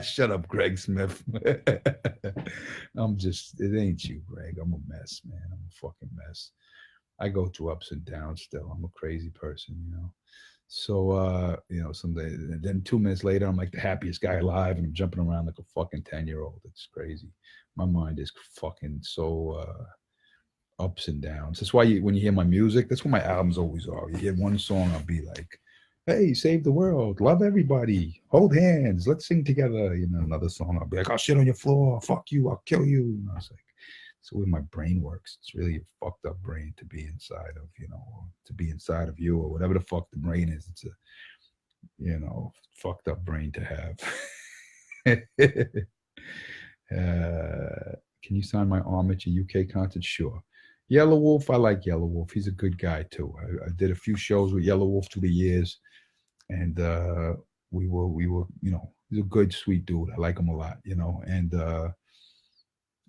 shut up, Greg Smith. It ain't you, Greg. I'm a mess, man. I'm a fucking mess. I go through ups and downs still. I'm a crazy person, So, someday, then 2 minutes later, I'm like the happiest guy alive, and I'm jumping around like a fucking 10-year-old. It's crazy. My mind is fucking so ups and downs. That's why when you hear my music, that's what my albums always are. You hear one song, I'll be like, hey, save the world, love everybody, hold hands, let's sing together. Another song, I'll be like, I'll shit on your floor, fuck you, I'll kill you. It's like, it's the way my brain works. It's really a fucked up brain to be inside of, to be inside of you, or whatever the fuck the brain is. It's a, fucked up brain to have. Can you sign my arm at your UK concert? Sure. Yellow Wolf, I like Yellow Wolf. He's a good guy too. I did a few shows with Yellow Wolf through the years, and we were, he's a good, sweet dude. I like him a lot, and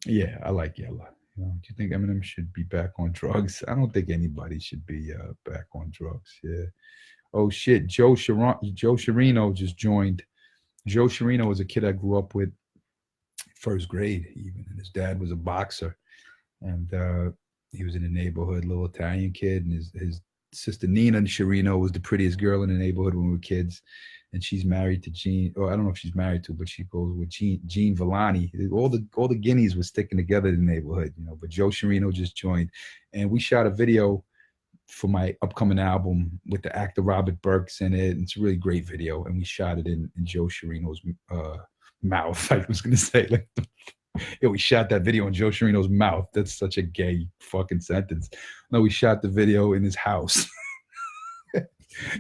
yeah, I like Yellow. Do you think Eminem should be back on drugs? I don't think anybody should be back on drugs. Yeah. Oh shit, Joe Sharino just joined. Joe Sharino was a kid I grew up with, first grade even, and his dad was a boxer, and he was in the neighborhood, little Italian kid, and his sister Nina Sharino was the prettiest girl in the neighborhood when we were kids, and she's married to Gene. Or I don't know if she's married to, but she goes with Gene Villani. All the guineas were sticking together in the neighborhood, you know. But Joe Sharino just joined, and we shot a video for my upcoming album with the actor Robert Burks in it. And it's a really great video, and we shot it in Joe Sharino's mouth. I was gonna say, like, yeah, we shot that video in Joe Sharino's mouth. That's such a gay fucking sentence. No, we shot the video in his house.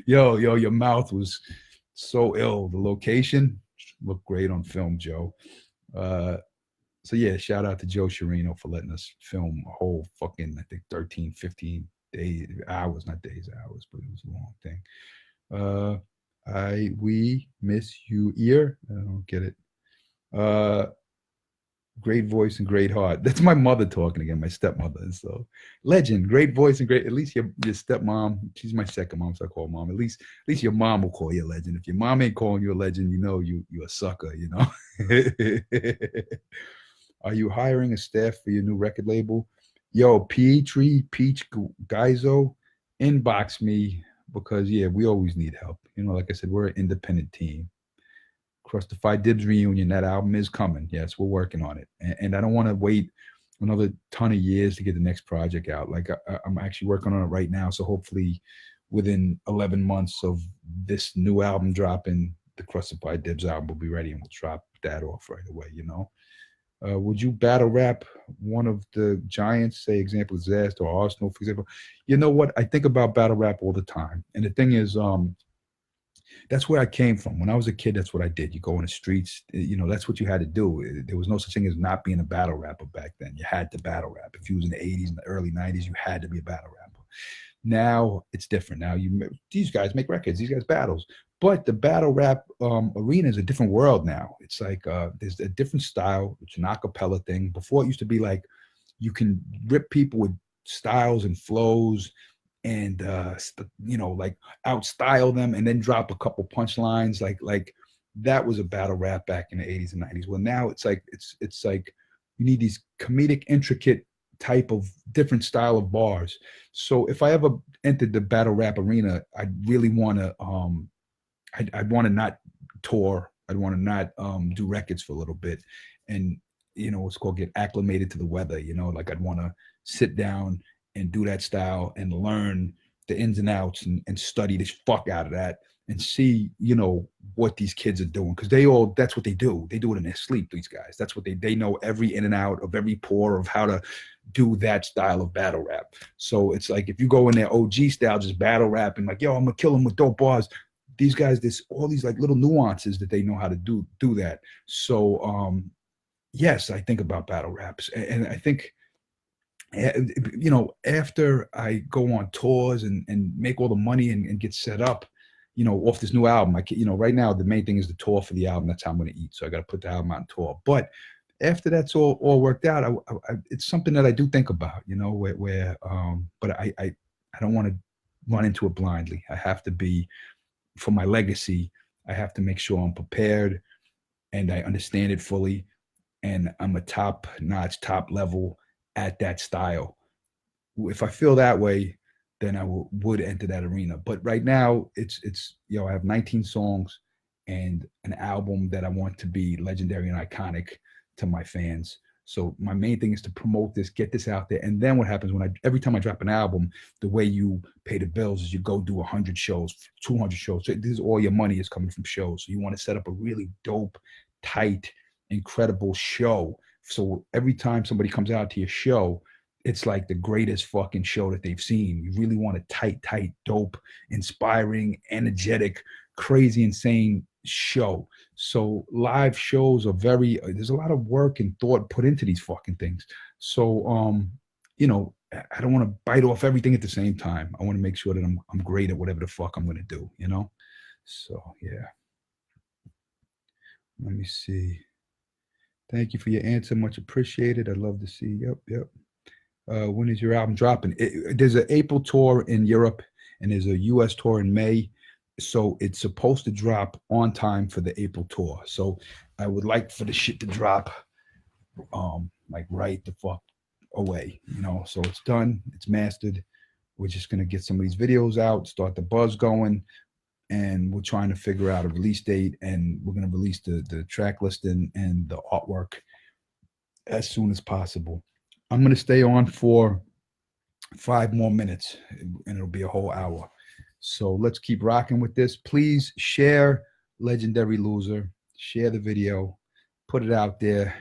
Yo, your mouth was so ill. The location looked great on film, Joe. So yeah, shout out to Joe Sharino for letting us film a whole fucking, I think 13, 15 days, hours, not days, hours, but it was a long thing. We miss you ear. I don't get it. Great voice and great heart. That's my mother talking again, my stepmother. So legend, great voice and great. At least your stepmom, she's my second mom, so I call mom. At least your mom will call you a legend. If your mom ain't calling you a legend, you know you're a sucker, you know. Are you hiring a staff for your new record label? Yo, Peach Guyzo, inbox me, because yeah, we always need help. You know, like I said, we're an independent team. Crustified Dibs reunion, that album is coming. Yes, we're working on it, and I don't want to wait another ton of years to get the next project out. Like I'm actually working on it right now, so hopefully within 11 months of this new album dropping, the Crustified Dibs album will be ready, and we'll drop that off right away. You know, would you battle rap one of the giants? Say, example, Zest or Arsenal, for example. You know what? I think about battle rap all the time, and the thing is, that's where I came from. When I was a kid, that's what I did. You go in the streets, you know, that's what you had to do. There was no such thing as not being a battle rapper back then. You had to battle rap. If you was in the 80s and the early 90s, you had to be a battle rapper. Now it's different. Now these guys make records, these guys battles. But the battle rap arena is a different world now. It's like there's a different style. It's an acapella thing. Before it used to be like you can rip people with styles and flows and you know, like outstyle them and then drop a couple punchlines, like that was a battle rap back in the 80s and 90s. Well, now it's like it's like you need these comedic, intricate type of different style of bars. So if I ever entered the battle rap arena, I'd really want to I'd want to not tour. I'd want to not do records for a little bit, and you know, it's called get acclimated to the weather. You know, like I'd want to sit down and do that style and learn the ins and outs and study the fuck out of that and see, you know, what these kids are doing. Because that's what they do. They do it in their sleep, these guys. That's what they know every in and out of every pore of how to do that style of battle rap. So it's like if you go in their OG style, just battle rapping, like, yo, I'm gonna kill them with dope bars. These guys, there's all these like little nuances that they know how to do that. So yes, I think about battle raps. And I think, you know, after I go on tours and make all the money and get set up, you know, off this new album, you know, right now the main thing is the tour for the album. That's how I'm going to eat. So I got to put the album on tour. But after that's all worked out, it's something that I do think about, you know, but I don't want to run into it blindly. I have to be, for my legacy, I have to make sure I'm prepared and I understand it fully, and I'm a top-notch, top level at that style. If I feel that way, then I would enter that arena. But right now, it's you know, I have 19 songs and an album that I want to be legendary and iconic to my fans. So my main thing is to promote this, get this out there. And then what happens every time I drop an album, the way you pay the bills is you go do 100 shows, 200 shows. So this is all your money is coming from shows. So you want to set up a really dope, tight, incredible show. So every time somebody comes out to your show, it's like the greatest fucking show that they've seen. You really want a tight, dope, inspiring, energetic, crazy, insane show. So live shows are there's a lot of work and thought put into these fucking things. So, you know, I don't want to bite off everything at the same time. I want to make sure that I'm great at whatever the fuck I'm going to do, you know? So, yeah. Let me see. Thank you for your answer. Much appreciated. I'd love to see. Yep. When is your album dropping? There's an April tour in Europe and there's a US tour in May. So it's supposed to drop on time for the April tour. So I would like for the shit to drop like right the fuck away, you know. So it's done, it's mastered. we're just going to get some of these videos out, start the buzz going, and we're trying to figure out a release date, and we're going to release the track listing and the artwork as soon as possible. I'm going to stay on for 5 more minutes, and it'll be a whole hour. So let's keep rocking with this. Please share Legendary Loser, share the video, put it out there,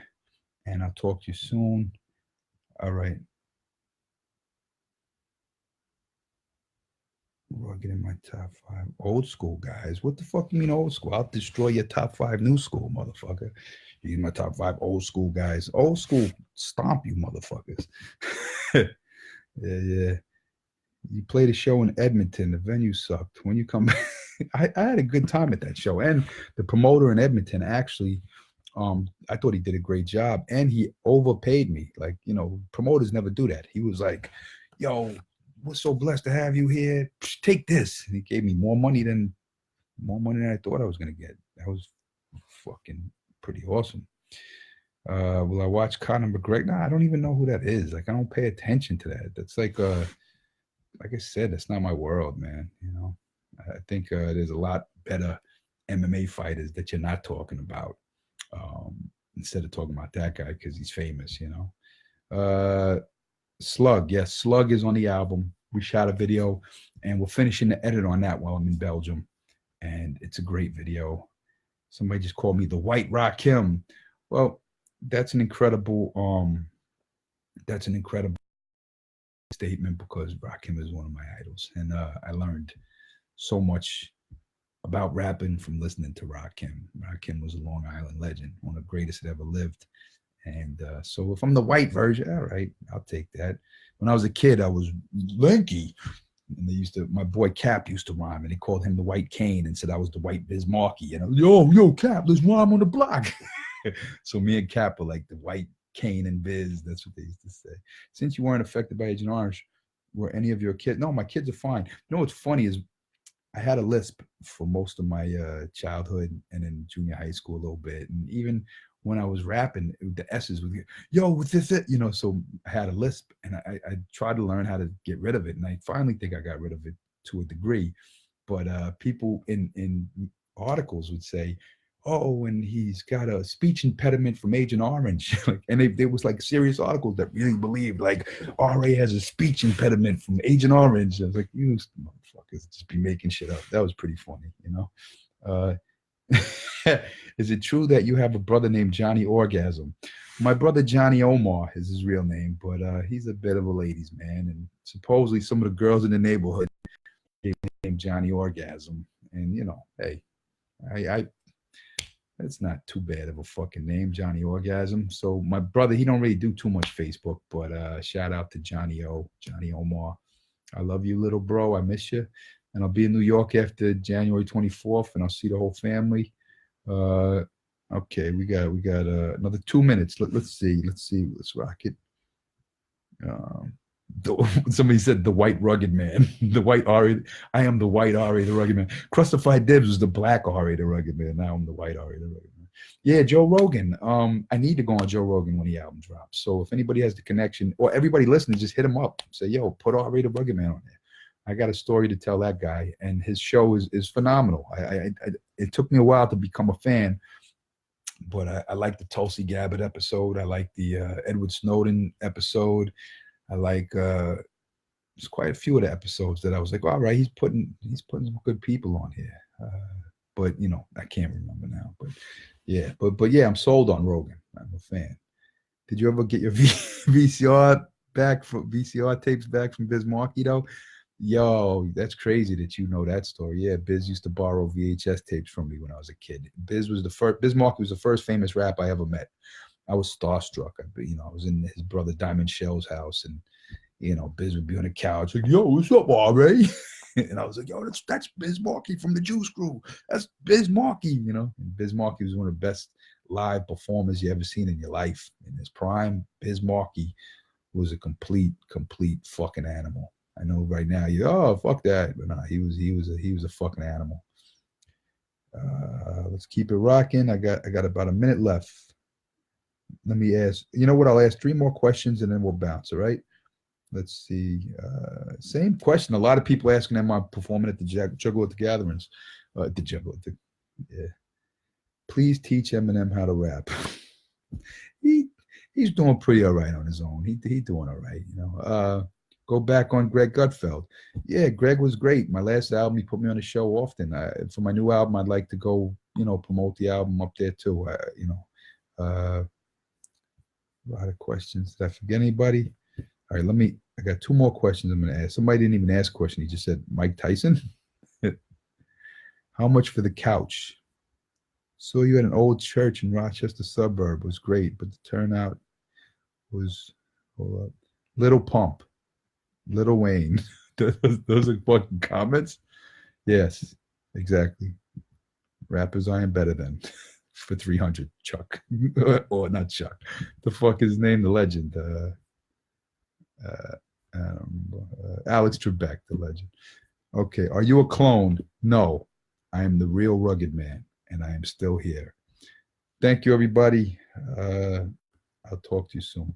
and I'll talk to you soon. All right. Rugged in my top 5. Old school, guys. What the fuck you mean old school? I'll destroy your top 5 new school, motherfucker. You're my top 5 old school guys. Old school, stomp you motherfuckers. Yeah. You played a show in Edmonton. The venue sucked. When you come back, I had a good time at that show. And the promoter in Edmonton actually, I thought he did a great job. And he overpaid me. Like, you know, promoters never do that. He was like, yo, we're so blessed to have you here. Take this. And he gave me more money than I thought I was going to get. That was fucking pretty awesome. Will I watch Conor McGregor? Nah, I don't even know who that is. Like, I don't pay attention to that. That's like I said, that's not my world, man. You know, I think there's a lot better MMA fighters that you're not talking about, instead of talking about that guy because he's famous, you know. Slug, yes, Slug is on the album. We shot a video, and we're finishing the edit on that while I'm in Belgium, and it's a great video. Somebody just called me the White Rakim. Well, that's an incredible statement, because Rakim is one of my idols, and I learned so much about rapping from listening to Rakim. Rakim was a Long Island legend, one of the greatest that ever lived. And so if I'm the white version, all right, I'll take that. When I was a kid, I was lanky. And my boy Cap used to rhyme, and they called him the White Kane and said I was the White Biz Markie. You know, yo, Cap, let's rhyme on the block. So me and Cap were like the White Kane and Biz. That's what they used to say. Since you weren't affected by Agent Orange, were any of your kids? No, my kids are fine. You know what's funny is I had a lisp for most of my childhood and in junior high school a little bit. And even when I was rapping, the S's would get, yo, what's this? You know, so I had a lisp, and I tried to learn how to get rid of it. And I finally think I got rid of it to a degree. But people in articles would say, oh, and he's got a speech impediment from Agent Orange. And there was like serious articles that really believed like RA has a speech impediment from Agent Orange. I was like, you motherfuckers just be making shit up. That was pretty funny, you know. Is it true that you have a brother named Johnny Orgasm? My brother Johnny Omar is his real name, but he's a bit of a ladies' man, and supposedly some of the girls in the neighborhood gave him Johnny Orgasm. And you know, hey, I that's not too bad of a fucking name, Johnny Orgasm. So my brother, he don't really do too much Facebook, but shout out to Johnny Omar. I love you, little bro. I miss you. And I'll be in New York after January 24th, and I'll see the whole family. Okay, we got another 2 minutes. Let's see. Let's rock it. Somebody said the white rugged man, the white Ari. I am the white Ari, the rugged man. Crustified Dibs was the black Ari, the rugged man. Now I'm the white Ari, the rugged man. Yeah, Joe Rogan. I need to go on Joe Rogan when the album drops. So if anybody has the connection, or everybody listening, just hit him up. Say, yo, put Ari, the rugged man on there. I got a story to tell that guy, and his show is phenomenal. It took me a while to become a fan, but I like the Tulsi Gabbard episode. I like the Edward Snowden episode. I like there's quite a few of the episodes that I was like, all right, he's putting some good people on here. But you know, I can't remember now. But yeah, yeah, I'm sold on Rogan. I'm a fan. Did you ever get your VCR tapes back from Biz Markie though? Yo, that's crazy that you know that story. Yeah, Biz used to borrow VHS tapes from me when I was a kid. Biz Markie was the first famous rap I ever met. I was starstruck. I was in his brother Diamond Shell's house, and Biz would be on the couch like, "Yo, what's up, RA?" And I was like, "Yo, that's Biz Markie from the Juice Crew. That's Biz Markie." And Biz Markie was one of the best live performers you ever seen in your life. In his prime, Biz Markie was a complete fucking animal. I know right now fuck that, but nah, he was a fucking animal. Let's keep it rocking. I got about a minute left. Let me ask. You know what? I'll ask 3 more questions and then we'll bounce. All right. Let's see. Same question. A lot of people asking, am I performing at the Juggle at the Gatherings? The Juggle at the, yeah. Please teach Eminem how to rap. He's doing pretty all right on his own. He's doing all right, you know. Go back on Greg Gutfeld. Yeah, Greg was great. My last album, he put me on the show often. For my new album, I'd like to go, you know, promote the album up there too. You know, a lot of questions. Did I forget anybody? All right, I got two more questions I'm going to ask. Somebody didn't even ask a question. He just said, Mike Tyson? How much for the couch? Saw you at an old church in Rochester suburb. It was great, but the turnout was, hold up, Little Pump, Little Wayne. Those are fucking comments? Yes, exactly. Rappers I am better than. For 300, Chuck. Or not Chuck. The fuck is his name? The legend. I don't remember. Alex Trebek, the legend. Okay, are you a clone? No, I am the real rugged man, and I am still here. Thank you, everybody. I'll talk to you soon.